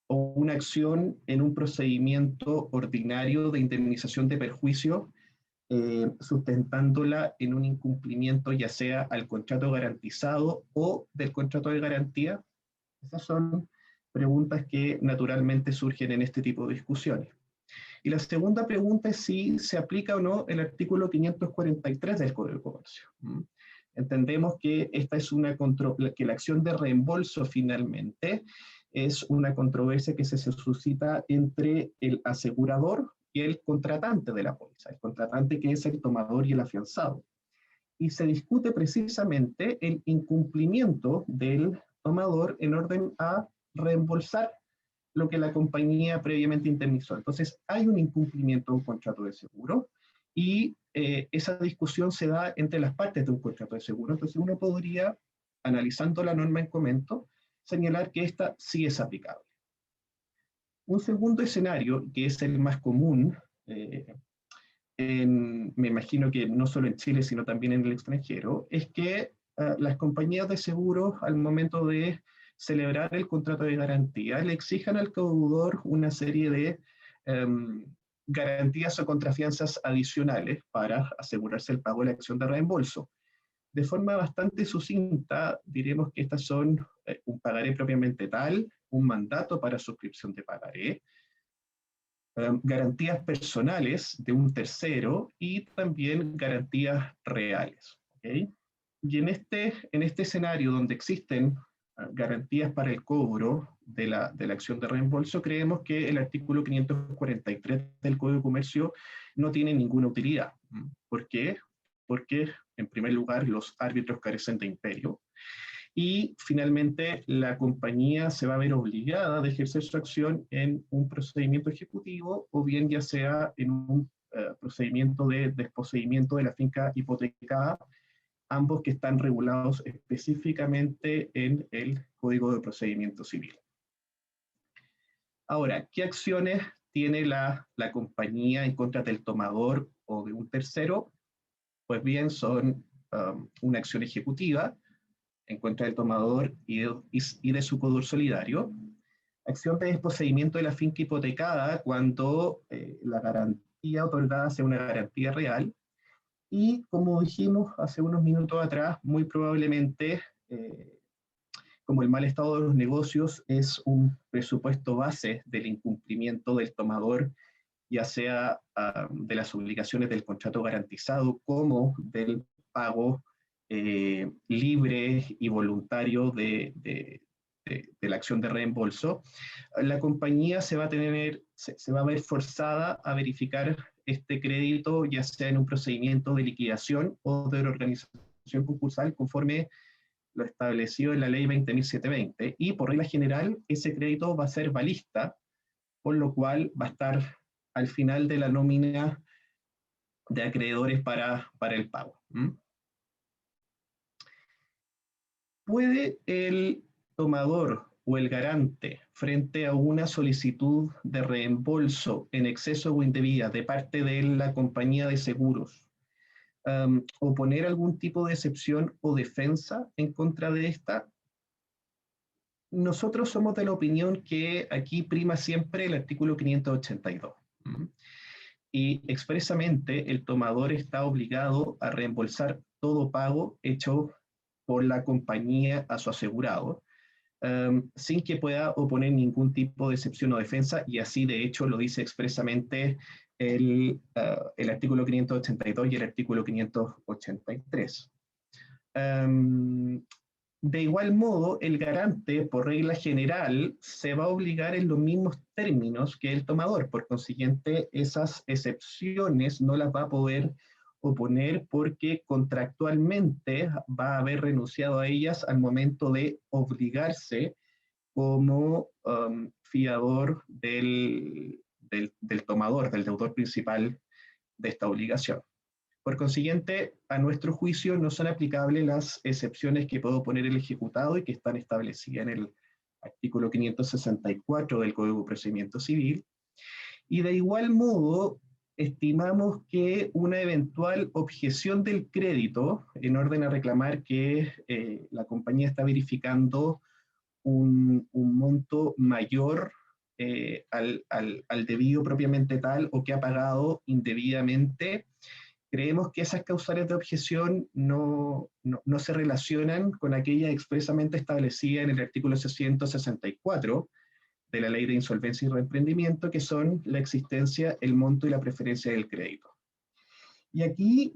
o una acción en un procedimiento ordinario de indemnización de perjuicio, sustentándola en un incumplimiento ya sea al contrato garantizado o del contrato de garantía? Esas son preguntas que naturalmente surgen en este tipo de discusiones. Y la segunda pregunta es si se aplica o no el artículo 543 del Código de Comercio. Entendemos que esta es que la acción de reembolso finalmente es una controversia que se suscita entre el asegurador y el contratante de la póliza, el contratante que es el tomador y el afianzado. Y se discute precisamente el incumplimiento del tomador en orden a reembolsar lo que la compañía previamente indemnizó. Entonces, hay un incumplimiento de un contrato de seguro y esa discusión se da entre las partes de un contrato de seguro. Entonces, uno podría, analizando la norma en comento, señalar que esta sí es aplicable. Un segundo escenario, que es el más común, me imagino que no solo en Chile, sino también en el extranjero, es que las compañías de seguros, al momento de celebrar el contrato de garantía, le exijan al codeudor una serie de garantías o contrafianzas adicionales para asegurarse el pago de la acción de reembolso. De forma bastante sucinta, diremos que estas son un pagaré propiamente tal, un mandato para suscripción de pagaré, garantías personales de un tercero y también garantías reales. ¿Okay? Y en este escenario donde existen garantías para el cobro de la acción de reembolso, creemos que el artículo 543 del Código de Comercio no tiene ninguna utilidad. ¿Por qué? Porque, en primer lugar, los árbitros carecen de imperio. Y finalmente la compañía se va a ver obligada a ejercer su acción en un procedimiento ejecutivo o bien ya sea en un procedimiento de desposeimiento de la finca hipotecada, ambos que están regulados específicamente en el Código de Procedimiento Civil. Ahora, ¿qué acciones tiene la compañía en contra del tomador o de un tercero? Pues bien, son una acción ejecutiva en contra del tomador y de su codeudor solidario, acción de desposeimiento de la finca hipotecada cuando la garantía otorgada sea una garantía real, y como dijimos hace unos minutos atrás, muy probablemente, como el mal estado de los negocios es un presupuesto base del incumplimiento del tomador, ya sea de las obligaciones del contrato garantizado como del pago libre y voluntario de la acción de reembolso, la compañía se va a ver forzada a verificar este crédito, ya sea en un procedimiento de liquidación o de reorganización concursal, conforme lo establecido en la ley 20.720, y por regla general ese crédito va a ser balista, por lo cual va a estar al final de la nómina de acreedores para el pago. ¿Puede el tomador o el garante, frente a una solicitud de reembolso en exceso o indebida de parte de la compañía de seguros, oponer algún tipo de excepción o defensa en contra de esta? nosotros somos de la opinión que aquí prima siempre el artículo 582. Y expresamente el tomador está obligado a reembolsar todo pago hecho por la compañía a su asegurado, sin que pueda oponer ningún tipo de excepción o defensa, y así de hecho lo dice expresamente el artículo 582 y el artículo 583. De igual modo, el garante, por regla general, se va a obligar en los mismos términos que el tomador. Por consiguiente, esas excepciones no las va a poder oponer porque contractualmente va a haber renunciado a ellas al momento de obligarse como fiador del tomador, del deudor principal de esta obligación. Por consiguiente, a nuestro juicio no son aplicables las excepciones que puede oponer el ejecutado y que están establecidas en el artículo 564 del Código de Procedimiento Civil. Y de igual modo, estimamos que una eventual objeción del crédito en orden a reclamar que la compañía está verificando un monto mayor al debido propiamente tal o que ha pagado indebidamente, creemos que esas causales de objeción no se relacionan con aquellas expresamente establecidas en el artículo 664 de la Ley de Insolvencia y Reemprendimiento, que son la existencia, el monto y la preferencia del crédito. Y aquí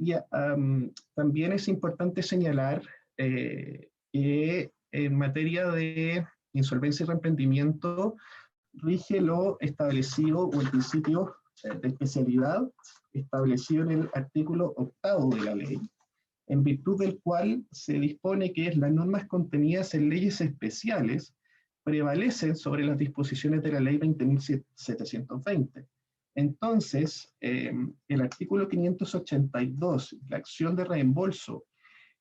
también es importante señalar que en materia de insolvencia y reemprendimiento rige lo establecido o el principio de especialidad establecido en el artículo 8º de la ley, en virtud del cual se dispone que las normas contenidas en leyes especiales prevalecen sobre las disposiciones de la ley 20.720. Entonces, el artículo 582, la acción de reembolso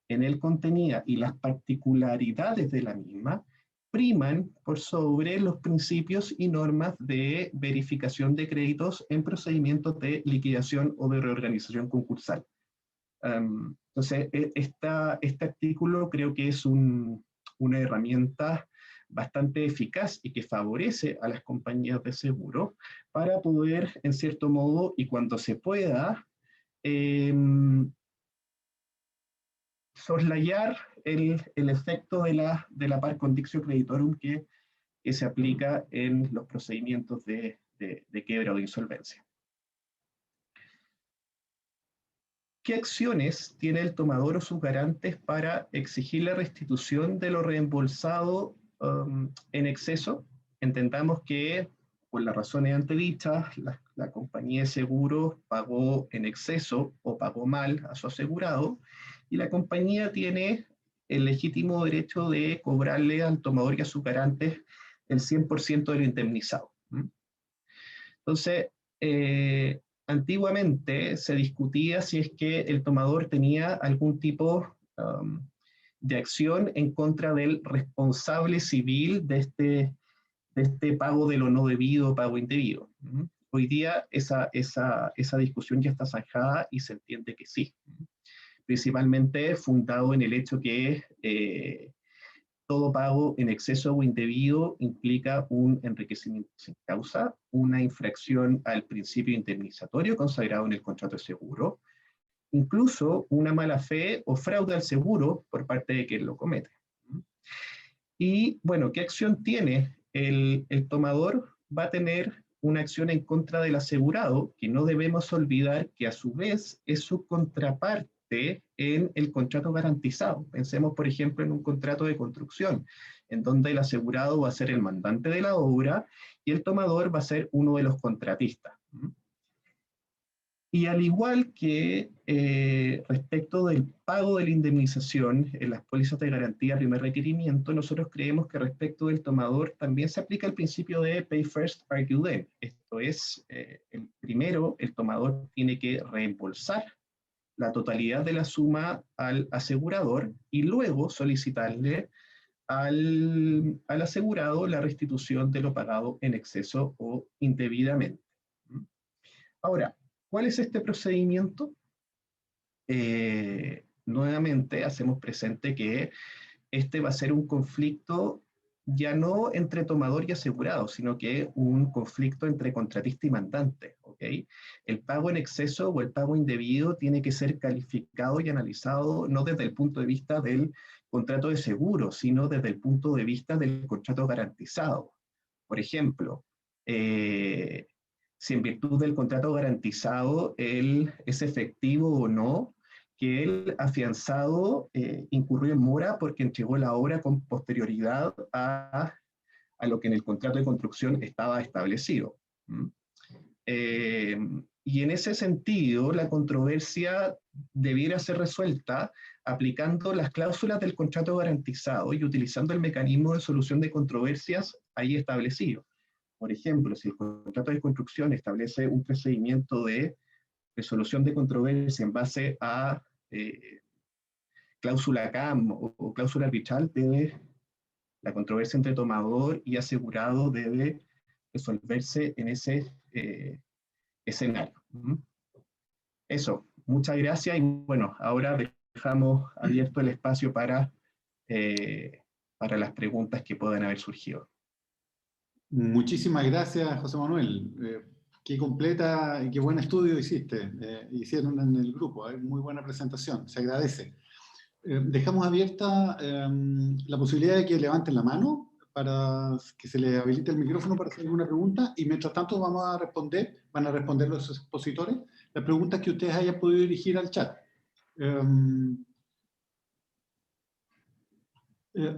en él contenida y las particularidades de la misma, priman por sobre los principios y normas de verificación de créditos en procedimientos de liquidación o de reorganización concursal. Entonces, este artículo creo que es una herramienta bastante eficaz y que favorece a las compañías de seguro para poder, en cierto modo, y cuando se pueda, soslayar el efecto de la par conditio creditorum que se aplica en los procedimientos de quiebra o de insolvencia. ¿Qué acciones tiene el tomador o sus garantes para exigir la restitución de lo reembolsado en exceso? Entendamos que, por las razones antedichas, la compañía de seguros pagó en exceso o pagó mal a su asegurado, y la compañía tiene el legítimo derecho de cobrarle al tomador y a sus garantes el 100% de lo indemnizado. Entonces, antiguamente se discutía si es que el tomador tenía algún tipo de acción en contra del responsable civil de este pago de lo no debido, pago indebido. Hoy día esa discusión ya está zanjada y se entiende que sí. Principalmente fundado en el hecho que todo pago en exceso o indebido implica un enriquecimiento sin causa, una infracción al principio indemnizatorio consagrado en el contrato de seguro, incluso una mala fe o fraude al seguro por parte de quien lo comete. Y bueno, ¿qué acción tiene el tomador? Va a tener una acción en contra del asegurado, que no debemos olvidar que a su vez es su contraparte en el contrato garantizado. Pensemos, por ejemplo, en un contrato de construcción, en donde el asegurado va a ser el mandante de la obra y el tomador va a ser uno de los contratistas. Y al igual que respecto del pago de la indemnización en las pólizas de garantía primer requerimiento, nosotros creemos que respecto del tomador también se aplica el principio de pay first, argue then. Esto es, primero el tomador tiene que reembolsar la totalidad de la suma al asegurador y luego solicitarle al asegurado la restitución de lo pagado en exceso o indebidamente. Ahora, ¿cuál es este procedimiento? Nuevamente hacemos presente que este va a ser un conflicto ya no entre tomador y asegurado, sino que un conflicto entre contratista y mandante. ¿Okay? El pago en exceso o el pago indebido tiene que ser calificado y analizado no desde el punto de vista del contrato de seguro, sino desde el punto de vista del contrato garantizado. Por ejemplo, si en virtud del contrato garantizado es efectivo o no que el afianzado incurrió en mora porque entregó la obra con posterioridad a lo que en el contrato de construcción estaba establecido. Y en ese sentido, la controversia debiera ser resuelta aplicando las cláusulas del contrato garantizado y utilizando el mecanismo de solución de controversias ahí establecido. Por ejemplo, si el contrato de construcción establece un procedimiento de resolución de controversia en base a cláusula CAM o cláusula arbitral, la controversia entre tomador y asegurado debe resolverse en ese escenario. Eso, muchas gracias y bueno, ahora dejamos abierto el espacio para las preguntas que puedan haber surgido. Muchísimas gracias, José Manuel. Qué completa y qué buen estudio hicieron en el grupo. Muy buena presentación, se agradece. Dejamos abierta la posibilidad de que levanten la mano para que se les habilite el micrófono para hacer alguna pregunta y mientras tanto van a responder los expositores las preguntas que ustedes hayan podido dirigir al chat.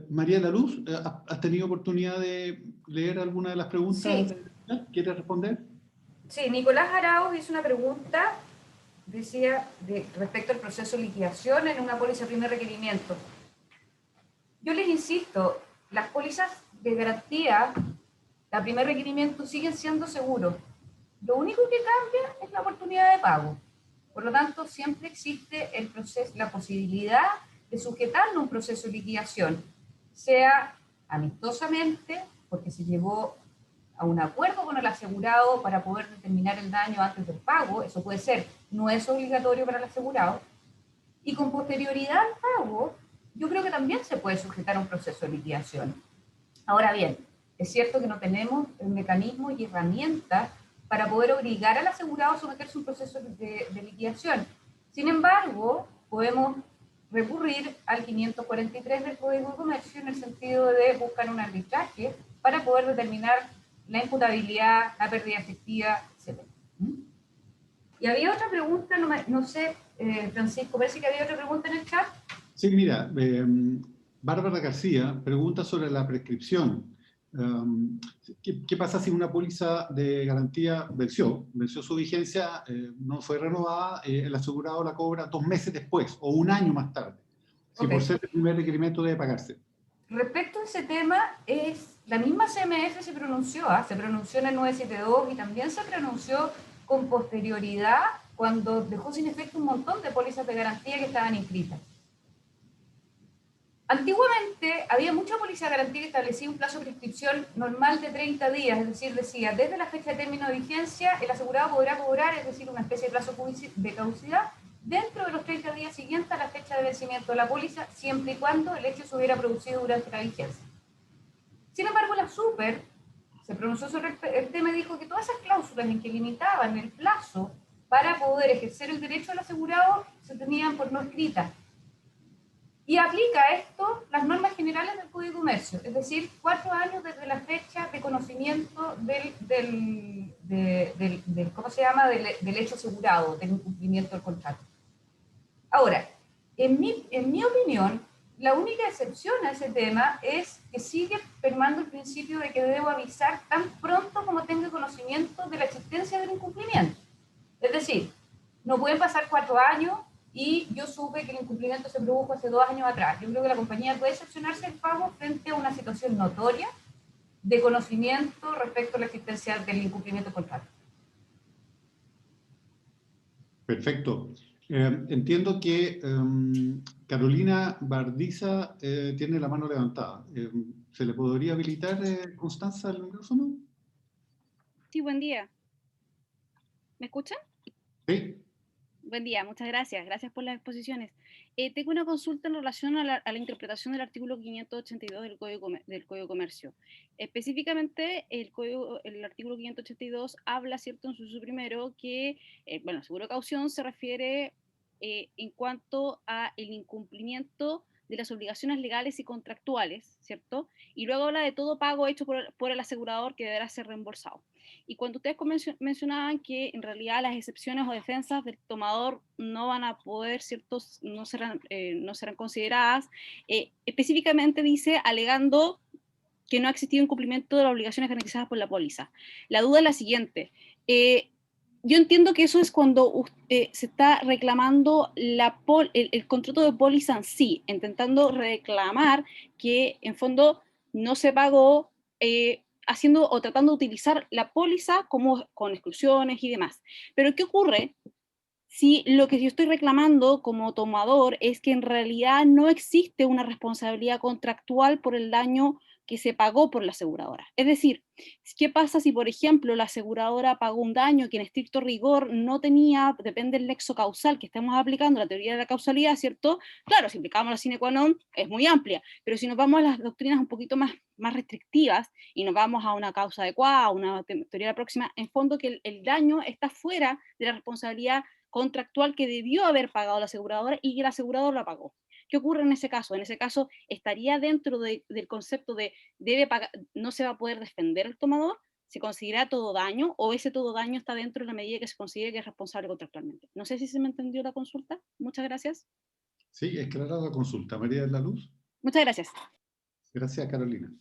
María de la Luz, ¿has tenido oportunidad de leer alguna de las preguntas? Sí. ¿Quieres responder? Sí, Nicolás Arauz hizo una pregunta, decía, respecto al proceso de liquidación en una póliza primer requerimiento. Yo les insisto, las pólizas de garantía, la primer requerimiento, siguen siendo seguros. Lo único que cambia es la oportunidad de pago. Por lo tanto, siempre existe la posibilidad de sujetarlo a un proceso de liquidación, sea amistosamente, porque se llegó a un acuerdo con el asegurado para poder determinar el daño antes del pago, eso puede ser, no es obligatorio para el asegurado, y con posterioridad al pago, yo creo que también se puede sujetar a un proceso de liquidación. Ahora bien, es cierto que no tenemos el mecanismo y herramientas para poder obligar al asegurado a someterse a un proceso de liquidación. Sin embargo, podemos recurrir al 543 del Código de Comercio en el sentido de buscar un arbitraje para poder determinar la imputabilidad, la pérdida efectiva, etc. Y había otra pregunta, no sé, Francisco, parece que había otra pregunta en el chat. Sí, mira, Bárbara García pregunta sobre la prescripción. ¿Qué pasa si una póliza de garantía venció su vigencia, no fue renovada, el asegurado la cobra 2 meses después o 1 año más tarde? Si por ser el primer requerimiento debe pagarse. Respecto a ese tema, la misma CMF se pronunció en el 972 y también se pronunció con posterioridad cuando dejó sin efecto un montón de pólizas de garantía que estaban inscritas. Antiguamente había mucha póliza de garantía que establecía un plazo de prescripción normal de 30 días, es decir, decía, desde la fecha de término de vigencia, el asegurado podrá cobrar, es decir, una especie de plazo de caducidad, dentro de los 30 días siguientes a la fecha de vencimiento de la póliza, siempre y cuando el hecho se hubiera producido durante la vigencia. Sin embargo, la Super se pronunció sobre el tema y dijo que todas esas cláusulas en que limitaban el plazo para poder ejercer el derecho del asegurado se tenían por no escritas. Y aplica a esto las normas generales del Código de Comercio, es decir, 4 años desde la fecha de conocimiento ¿cómo se llama? Del hecho asegurado, del incumplimiento del contrato. Ahora, en mi opinión, la única excepción a ese tema es que sigue permando el principio de que debo avisar tan pronto como tenga conocimiento de la existencia del incumplimiento. Es decir, no pueden pasar 4 años y yo supe que el incumplimiento se produjo hace 2 años atrás. Yo creo que la compañía puede excepcionarse el pago frente a una situación notoria de conocimiento respecto a la existencia del incumplimiento del contrato. Perfecto. Entiendo que Carolina Bardiza tiene la mano levantada. ¿Se le podría habilitar, Constanza, el micrófono? Sí, buen día. ¿Me escuchan? Sí. Buen día, muchas gracias. Gracias por las exposiciones. Tengo una consulta en relación a la interpretación del artículo 582 del Código de Comercio. Específicamente, el artículo 582 habla, ¿cierto?, en su uso primero, que, bueno, seguro de caución se refiere en cuanto a el incumplimiento de las obligaciones legales y contractuales, ¿cierto? Y luego habla de todo pago hecho por el asegurador que deberá ser reembolsado. Y cuando ustedes mencionaban que en realidad las excepciones o defensas del tomador no van a poder, ¿ciertos? No serán consideradas, específicamente dice, alegando que no ha existido incumplimiento de las obligaciones garantizadas por la póliza. La duda es la siguiente. Yo entiendo que eso es cuando se está reclamando el contrato de póliza en sí, intentando reclamar que en fondo no se pagó, haciendo o tratando de utilizar la póliza como con exclusiones y demás. Pero ¿qué ocurre si lo que yo estoy reclamando como tomador es que en realidad no existe una responsabilidad contractual por el daño que se pagó por la aseguradora? Es decir, ¿qué pasa si, por ejemplo, la aseguradora pagó un daño que en estricto rigor no tenía, depende del nexo causal que estamos aplicando, la teoría de la causalidad, ¿cierto? Claro, si aplicamos la sine qua non, es muy amplia, pero si nos vamos a las doctrinas un poquito más restrictivas y nos vamos a una causa adecuada, a una teoría de la próxima, en fondo que el daño está fuera de la responsabilidad contractual que debió haber pagado la aseguradora y que el asegurador la pagó. ¿Qué ocurre en ese caso? En ese caso, ¿estaría dentro del concepto de debe pagar, no se va a poder defender el tomador? ¿Se considera todo daño o ese todo daño está dentro de la medida que se considere que es responsable contractualmente? No sé si se me entendió la consulta. Muchas gracias. Sí, es clara la consulta. María de la Luz. Muchas gracias. Gracias, Carolina.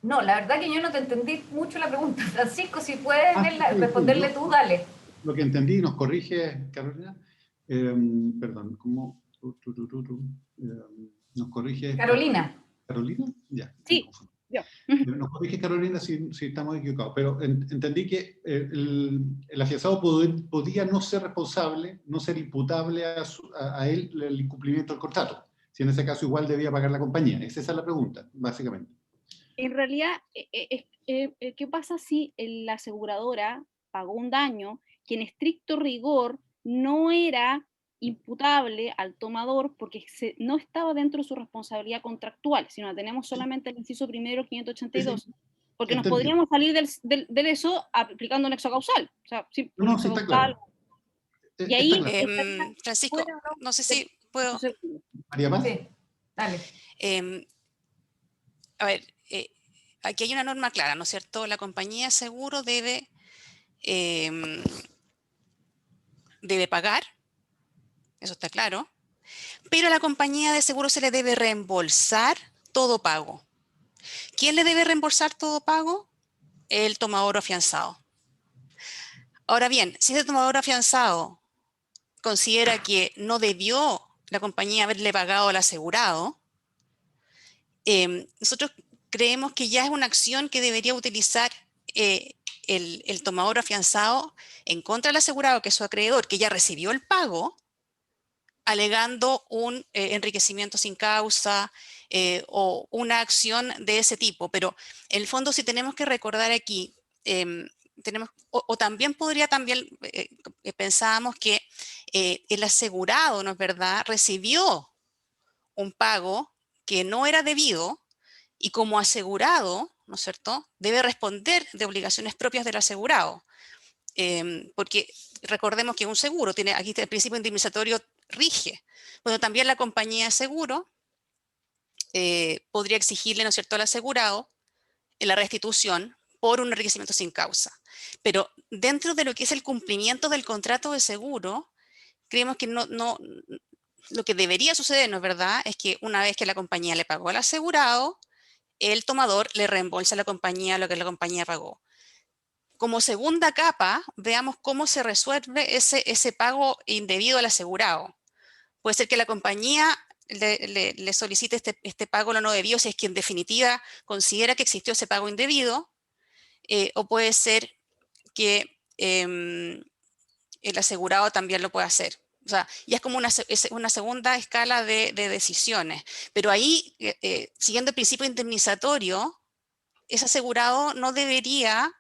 No, la verdad que yo no te entendí mucho la pregunta. Francisco, si puedes Sí, responderle tú, dale. Lo que entendí, nos corrige Carolina. Perdón, ¿cómo? Nos corrige... Carolina. ¿Carolina? Ya. Sí, yo. Nos corrige Carolina si estamos equivocados, pero entendí que el afianzado podía no ser responsable, no ser imputable a él el incumplimiento del contrato. Si en ese caso igual debía pagar la compañía. Esa es la pregunta, básicamente. En realidad, ¿qué pasa si la aseguradora pagó un daño que en estricto rigor no era imputable al tomador porque no estaba dentro de su responsabilidad contractual, sino la tenemos solamente el inciso primero 582? Porque nos podríamos salir de eso aplicando un nexo causal. O sea, sí, no, sí está claro. Y ahí, Francisco, no sé si puedo... María Paz. Sí, dale. A ver, aquí hay una norma clara, ¿no es cierto? La compañía de seguro debe pagar, eso está claro, pero a la compañía de seguro se le debe reembolsar todo pago. ¿Quién le debe reembolsar todo pago? El tomador afianzado. Ahora bien, si ese tomador afianzado considera que no debió la compañía haberle pagado al asegurado, nosotros creemos que ya es una acción que debería utilizar el tomador afianzado en contra del asegurado, que es su acreedor, que ya recibió el pago, alegando un enriquecimiento sin causa o una acción de ese tipo. Pero en el fondo, si tenemos que recordar aquí, también pensábamos que el asegurado, ¿no es verdad?, recibió un pago que no era debido y como asegurado, ¿no es cierto?, debe responder de obligaciones propias del asegurado. Porque recordemos que un seguro tiene, aquí el principio indemnizatorio rige. Bueno, también la compañía de seguro podría exigirle, ¿no es cierto?, al asegurado en la restitución por un enriquecimiento sin causa. Pero dentro de lo que es el cumplimiento del contrato de seguro, creemos que lo que debería suceder, ¿no es verdad?, es que una vez que la compañía le pagó al asegurado, el tomador le reembolsa a la compañía lo que la compañía pagó. Como segunda capa, veamos cómo se resuelve ese pago indebido al asegurado. Puede ser que la compañía le solicite este pago no debido si es que en definitiva considera que existió ese pago indebido, o puede ser que el asegurado también lo pueda hacer. O sea, ya es como una segunda escala de decisiones. Pero ahí, siguiendo el principio indemnizatorio, ese asegurado no debería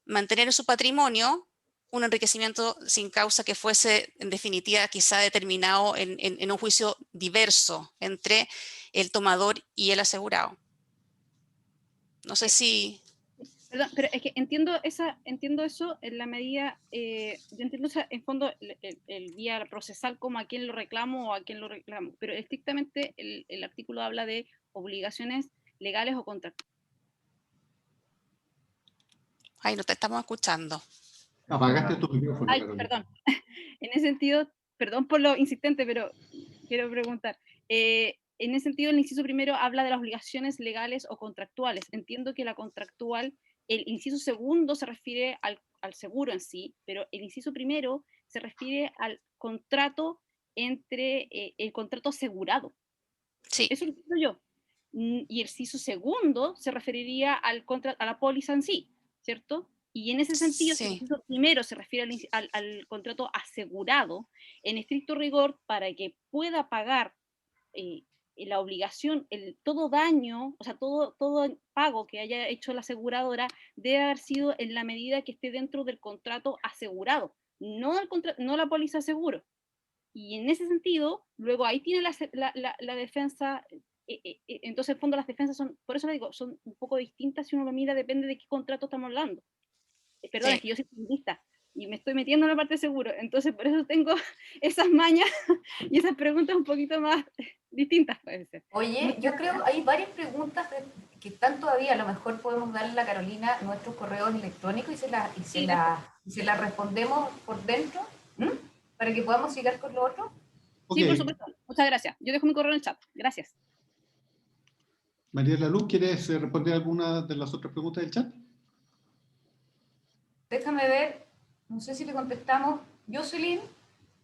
mantener en su patrimonio un enriquecimiento sin causa que fuese, en definitiva, quizá determinado en un juicio diverso entre el tomador y el asegurado. No sé si... Perdón, pero es que entiendo eso en la medida, yo entiendo en fondo el vía procesal como a quién lo reclamo o a quién lo reclamo, pero estrictamente el artículo habla de obligaciones legales o contractuales. Ay, no te estamos escuchando. Apagaste tu micrófono, Ay, Carolina. perdón. En ese sentido, perdón por lo insistente, pero quiero preguntar. En ese sentido, el inciso primero habla de las obligaciones legales o contractuales. Entiendo que la contractual, el inciso segundo se refiere al seguro en sí, pero el inciso primero se refiere al contrato entre el contrato asegurado. Sí. Eso lo entiendo yo. Y el inciso segundo se referiría a la póliza en sí, ¿cierto? Y en ese sentido, si el inciso primero se refiere al contrato asegurado, en estricto rigor, para que pueda pagar la obligación, todo daño, o sea, todo pago que haya hecho la aseguradora, debe haber sido en la medida que esté dentro del contrato asegurado, no la póliza seguro. Y en ese sentido, luego ahí tiene la defensa, entonces en el fondo las defensas son, por eso le digo, son un poco distintas si uno lo mira, depende de qué contrato estamos hablando. Perdón, Sí. es que yo soy jurista y me estoy metiendo en la parte de seguro, entonces por eso tengo esas mañas y esas preguntas un poquito más distintas, puede ser. Oye, yo creo hay varias preguntas que están todavía, a lo mejor podemos darle a la Carolina nuestros correos electrónicos y se las respondemos por dentro, para que podamos llegar con lo otro. Ok. Sí, por supuesto. Muchas gracias. Yo dejo mi correo en el chat. Gracias. María de la Luz, ¿quieres responder alguna de las otras preguntas del chat? Déjame ver, no sé si le contestamos. Jocelyn,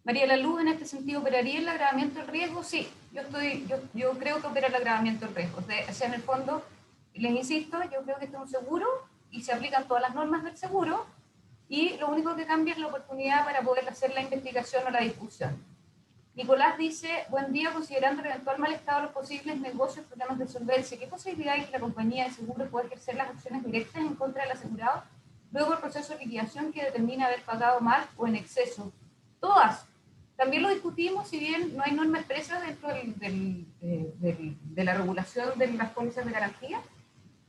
María de la Luz, en este sentido, ¿operaría el agravamiento del riesgo? Sí, yo creo que opera el agravamiento del riesgo. O sea, en el fondo, les insisto, yo creo que este es un seguro y se aplican todas las normas del seguro y lo único que cambia es la oportunidad para poder hacer la investigación o la discusión. Nicolás dice, buen día, considerando el eventual mal estado de los posibles negocios, problemas de solvencia, ¿qué posibilidad hay que la compañía de seguro pueda ejercer las acciones directas en contra del asegurado luego el proceso de liquidación que determina haber pagado mal o en exceso? Todas. También lo discutimos, si bien no hay norma expresa dentro de la regulación de las pólizas de garantía.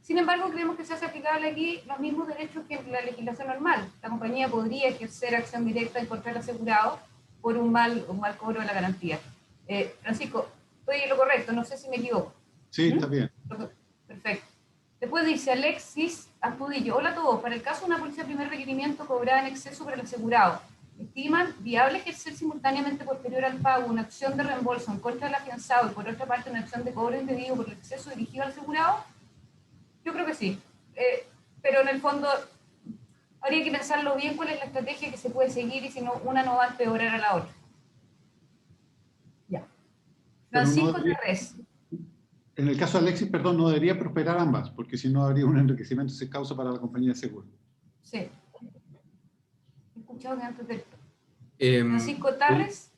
Sin embargo, creemos que se hace aplicable aquí los mismos derechos que en la legislación normal. La compañía podría ejercer acción directa en contra del asegurado por un mal cobro de la garantía. Francisco, estoy en lo correcto, no sé si me equivoco. Sí, está bien. Perfecto. Después dice Alexis Astudillo, hola a todos, para el caso de una póliza de primer requerimiento cobrada en exceso por el asegurado, ¿estiman viable ejercer simultáneamente posterior al pago una acción de reembolso en contra del afianzado y por otra parte una acción de cobro indebido por el exceso dirigido al asegurado? Yo creo que sí, pero en el fondo habría que pensarlo bien cuál es la estrategia que se puede seguir y si no, una no va a empeorar a la otra. Ya. Francisco Terrés. En el caso de Alexis, perdón, no debería prosperar ambas, porque si no habría un enriquecimiento sin causa para la compañía de seguro. Sí. He escuchado que antes del... Francisco Tarres.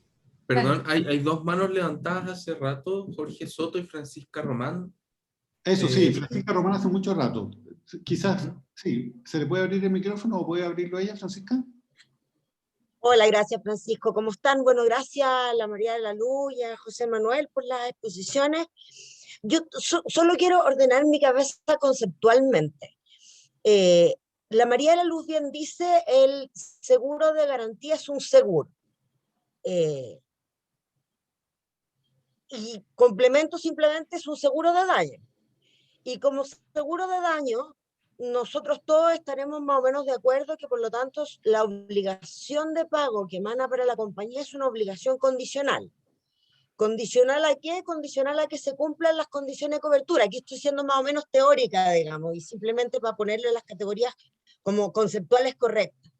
Perdón, hay dos manos levantadas hace rato, Jorge Soto y Francisca Román. Eso sí, Francisca Román hace mucho rato. Quizás, sí, ¿se le puede abrir el micrófono o puede abrirlo ella, Francisca? Hola, gracias Francisco. ¿Cómo están? Bueno, gracias a la María de la Luz y a José Manuel por las exposiciones. Yo solo quiero ordenar mi cabeza conceptualmente. La María de la Luz bien dice, el seguro de garantía es un seguro. Y complemento simplemente es un seguro de daño. Y como seguro de daño, nosotros todos estaremos más o menos de acuerdo que por lo tanto la obligación de pago que emana para la compañía es una obligación condicional. ¿Condicional a qué? Condicional a que se cumplan las condiciones de cobertura. Aquí estoy siendo más o menos teórica, digamos, y simplemente para ponerle las categorías como conceptuales correctas.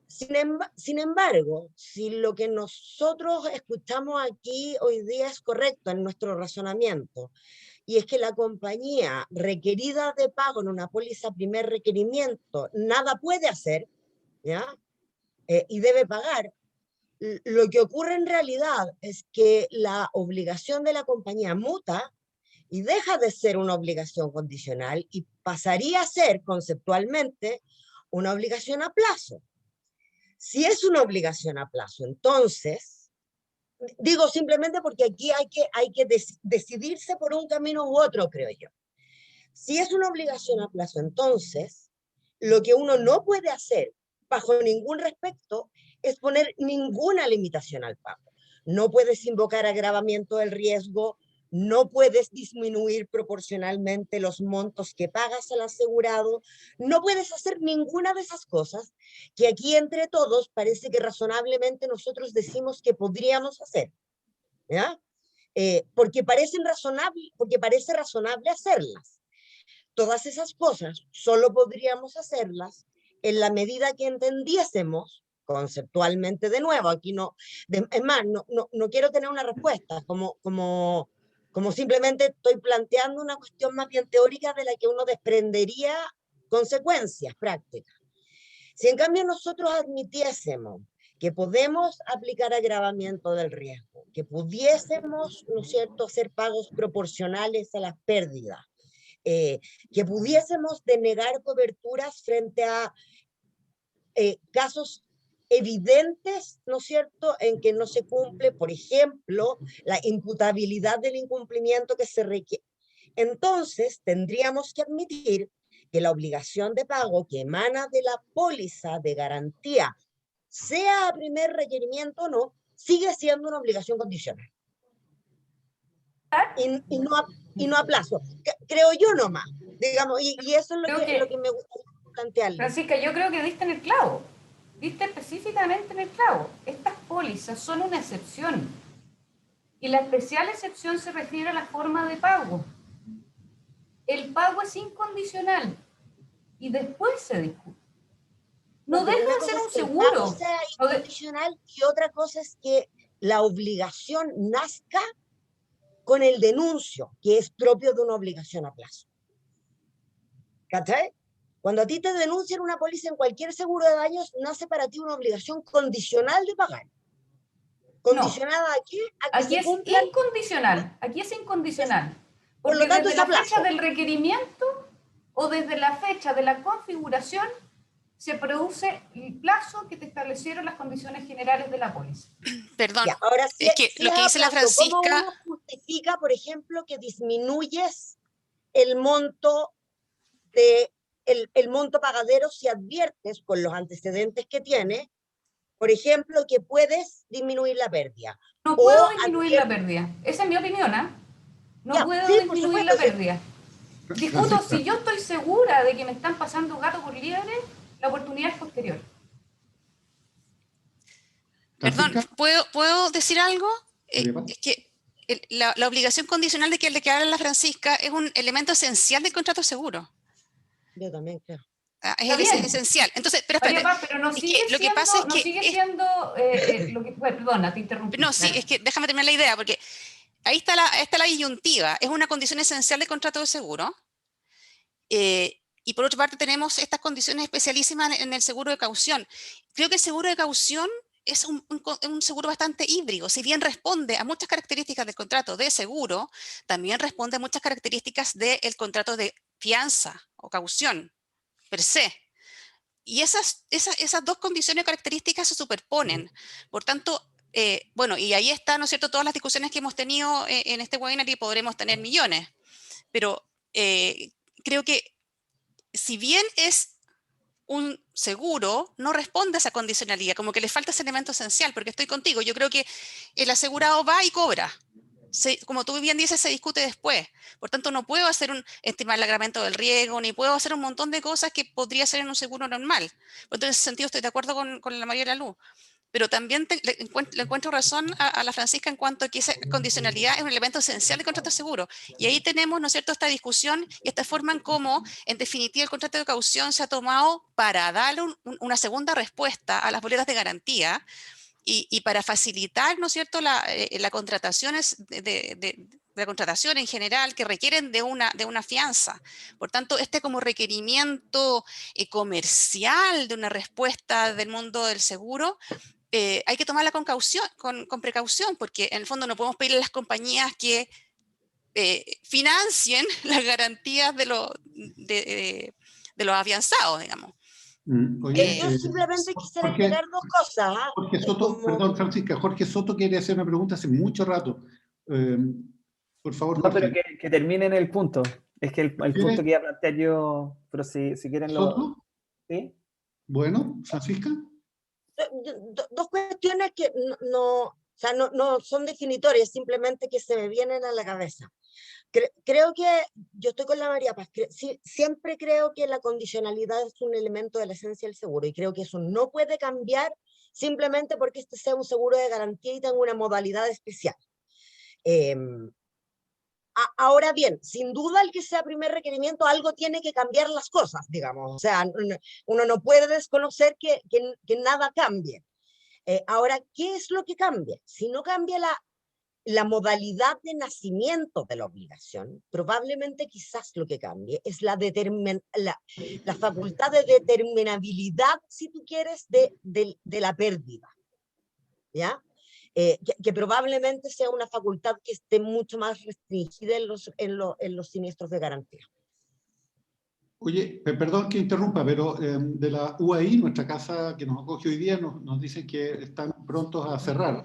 Sin embargo, si lo que nosotros escuchamos aquí hoy día es correcto en nuestro razonamiento, y es que la compañía requerida de pago en una póliza primer requerimiento nada puede hacer, ¿ya? Y debe pagar. Lo que ocurre en realidad es que la obligación de la compañía muta y deja de ser una obligación condicional y pasaría a ser conceptualmente una obligación a plazo. Si es una obligación a plazo, entonces, digo simplemente porque aquí hay que decidirse por un camino u otro, creo yo. Si es una obligación a plazo, entonces, lo que uno no puede hacer bajo ningún respecto es poner ninguna limitación al pago. No puedes invocar agravamiento del riesgo, no puedes disminuir proporcionalmente los montos que pagas al asegurado, no puedes hacer ninguna de esas cosas que aquí entre todos parece que razonablemente nosotros decimos que podríamos hacer, ¿ya? Porque parece razonable hacerlas. Todas esas cosas solo podríamos hacerlas en la medida que entendiésemos conceptualmente, de nuevo, aquí no, es más, no quiero tener una respuesta, como simplemente estoy planteando una cuestión más bien teórica de la que uno desprendería consecuencias prácticas. Si en cambio nosotros admitiésemos que podemos aplicar agravamiento del riesgo, que pudiésemos, ¿no es cierto?, hacer pagos proporcionales a las pérdidas, que pudiésemos denegar coberturas frente a casos evidentes, ¿no es cierto?, en que no se cumple, por ejemplo, la imputabilidad del incumplimiento que se requiere. Entonces, tendríamos que admitir que la obligación de pago que emana de la póliza de garantía, sea a primer requerimiento o no, sigue siendo una obligación condicional. Y no a plazo. Creo yo nomás, digamos, y eso es lo que me gusta plantear. Francisca, yo creo que diste en el clavo. Diste específicamente en el clavo. Estas pólizas son una excepción. Y la especial excepción se refiere a la forma de pago. El pago es incondicional y después se discute. No deja de ser un seguro. El pago sea incondicional y otra cosa es que la obligación nazca con el denuncio, que es propio de una obligación a plazo. ¿Cachai? Cuando a ti te denuncian una póliza en cualquier seguro de daños, nace para ti una obligación condicional de pagar. ¿Condicionada a qué? A que aquí se es cumplan... incondicional. Aquí es incondicional. Por lo tanto, desde la fecha del requerimiento o desde la fecha de la configuración se produce el plazo que te establecieron las condiciones generales de la póliza. Perdón, ya, ahora, es que lo que dice la Francisca... ¿Cómo uno justifica, por ejemplo, que disminuyes el monto el monto pagadero si adviertes con los antecedentes que tiene, por ejemplo, que puedes disminuir la pérdida? No puedo disminuir la pérdida. Esa es mi opinión, ¿eh? No ya, puedo sí, disminuir la pérdida. Discuto, si yo estoy segura de que me están pasando gato por liebre, la oportunidad es posterior. Perdón, ¿puedo decir algo? Es que la obligación condicional de que habla la Francisca es un elemento esencial del contrato seguro. Yo también creo. Es esencial. Entonces, pero no sigue siendo, perdona, te interrumpí. No, sí, es que déjame terminar la idea, porque ahí está la disyuntiva. Es una condición esencial del contrato de seguro. Y por otra parte tenemos estas condiciones especialísimas en el seguro de caución. Creo que el seguro de caución es un seguro bastante híbrido. Si bien responde a muchas características del contrato de seguro, también responde a muchas características del contrato de fianza o caución per se. Y esas dos condiciones o características se superponen. Por tanto, bueno, y ahí están, ¿no es cierto?, todas las discusiones que hemos tenido en este webinar y podremos tener millones. Pero creo que si bien es un seguro, no responde a esa condicionalidad, como que le falta ese elemento esencial, porque estoy contigo. Yo creo que el asegurado va y cobra. Como tú bien dices, se discute después. Por tanto, no puedo estimar el agravamiento del riesgo, ni puedo hacer un montón de cosas que podría hacer en un seguro normal. Por en ese sentido estoy de acuerdo con la mayoría de la luz. Pero también le encuentro razón a la Francisca en cuanto a que esa condicionalidad es un elemento esencial del contrato de seguro. Y ahí tenemos, ¿no es cierto?, esta discusión y esta forma en cómo, en definitiva, el contrato de caución se ha tomado para darle una segunda respuesta a las boletas de garantía y para facilitar, ¿no es cierto?, la contratación la contratación en general que requieren de una fianza. Por tanto, como requerimiento comercial de una respuesta del mundo del seguro, hay que tomarla con precaución, porque en el fondo no podemos pedirle a las compañías que financien las garantías de los afianzados, digamos. Oye, Yo simplemente quisiera Jorge, agregar dos cosas. ¿ah? Jorge Soto, perdón, Francisca, Jorge Soto quiere hacer una pregunta hace mucho rato. Por favor, No, Jorge. pero que terminen el punto. Es que el punto que iba a plantear yo, pero si quieren lo... ¿Soto? ¿Sí? Bueno, Francisca. Dos cuestiones que o sea, no son definitorias, simplemente que se me vienen a la cabeza. Creo que yo estoy con la María Paz. Siempre creo que la condicionalidad es un elemento de la esencia del seguro y creo que eso no puede cambiar simplemente porque este sea un seguro de garantía y tenga una modalidad especial. Ahora bien, sin duda el que sea primer requerimiento, algo tiene que cambiar las cosas, digamos. O sea, uno no puede desconocer que nada cambie. Ahora, ¿qué es lo que cambia? Si no cambia la modalidad de nacimiento de la obligación, probablemente quizás lo que cambie es la facultad de determinabilidad, si tú quieres, de la pérdida. ¿Ya? Que probablemente sea una facultad que esté mucho más restringida en los siniestros de garantía. Oye, perdón que interrumpa, pero de la UAI, nuestra casa que nos acoge hoy día, nos dicen que están prontos a cerrar,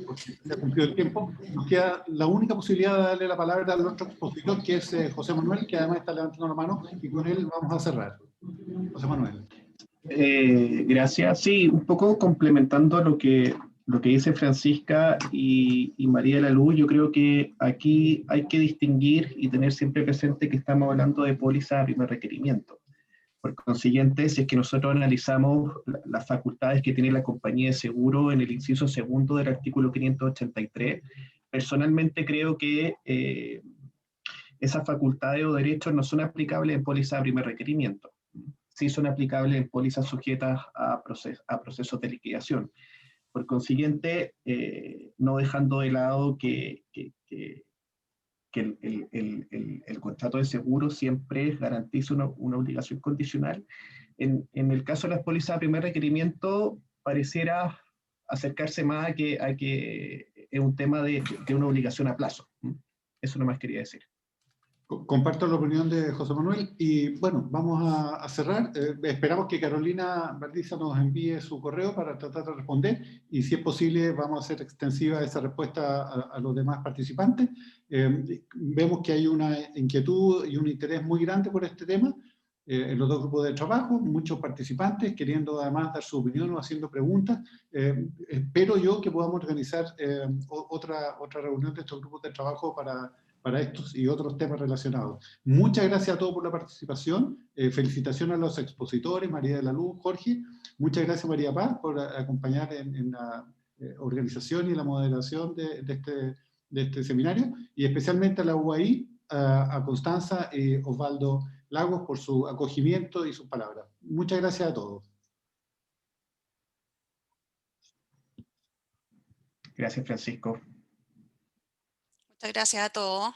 porque se ha cumplido el tiempo. Nos queda la única posibilidad de darle la palabra al otro expositor, que es José Manuel, que además está levantando la mano, y con él vamos a cerrar. José Manuel. Gracias. Sí, un poco complementando lo que dice Francisca y María de la Luz, yo creo que aquí hay que distinguir y tener siempre presente que estamos hablando de póliza a primer requerimiento. Por consiguiente, si es que nosotros analizamos las facultades que tiene la compañía de seguro en el inciso segundo del artículo 583, personalmente creo que esas facultades o derechos no son aplicables en póliza a primer requerimiento. Sí son aplicables en pólizas sujetas a procesos de liquidación. Por consiguiente, no dejando de lado que el contrato de seguro siempre garantiza una obligación condicional. En el caso de las pólizas de primer requerimiento, pareciera acercarse más a que es un tema de una obligación a plazo. Eso nomás quería decir. Comparto la opinión de José Manuel y bueno, vamos a cerrar. Esperamos que Carolina Verdiza nos envíe su correo para tratar de responder y si es posible vamos a hacer extensiva esa respuesta a los demás participantes. Vemos que hay una inquietud y un interés muy grande por este tema en los dos grupos de trabajo, muchos participantes queriendo además dar su opinión o haciendo preguntas. Espero yo que podamos organizar otra reunión de estos grupos de trabajo para estos y otros temas relacionados. Muchas gracias a todos por la participación. Felicitaciones a los expositores, María de la Luz, Jorge. Muchas gracias, María Paz, por acompañar en la organización y la moderación de este seminario, y especialmente a la UAI, a Constanza y Osvaldo Lagos por su acogimiento y sus palabras. Muchas gracias a todos. Gracias, Francisco. Muchas gracias a todos.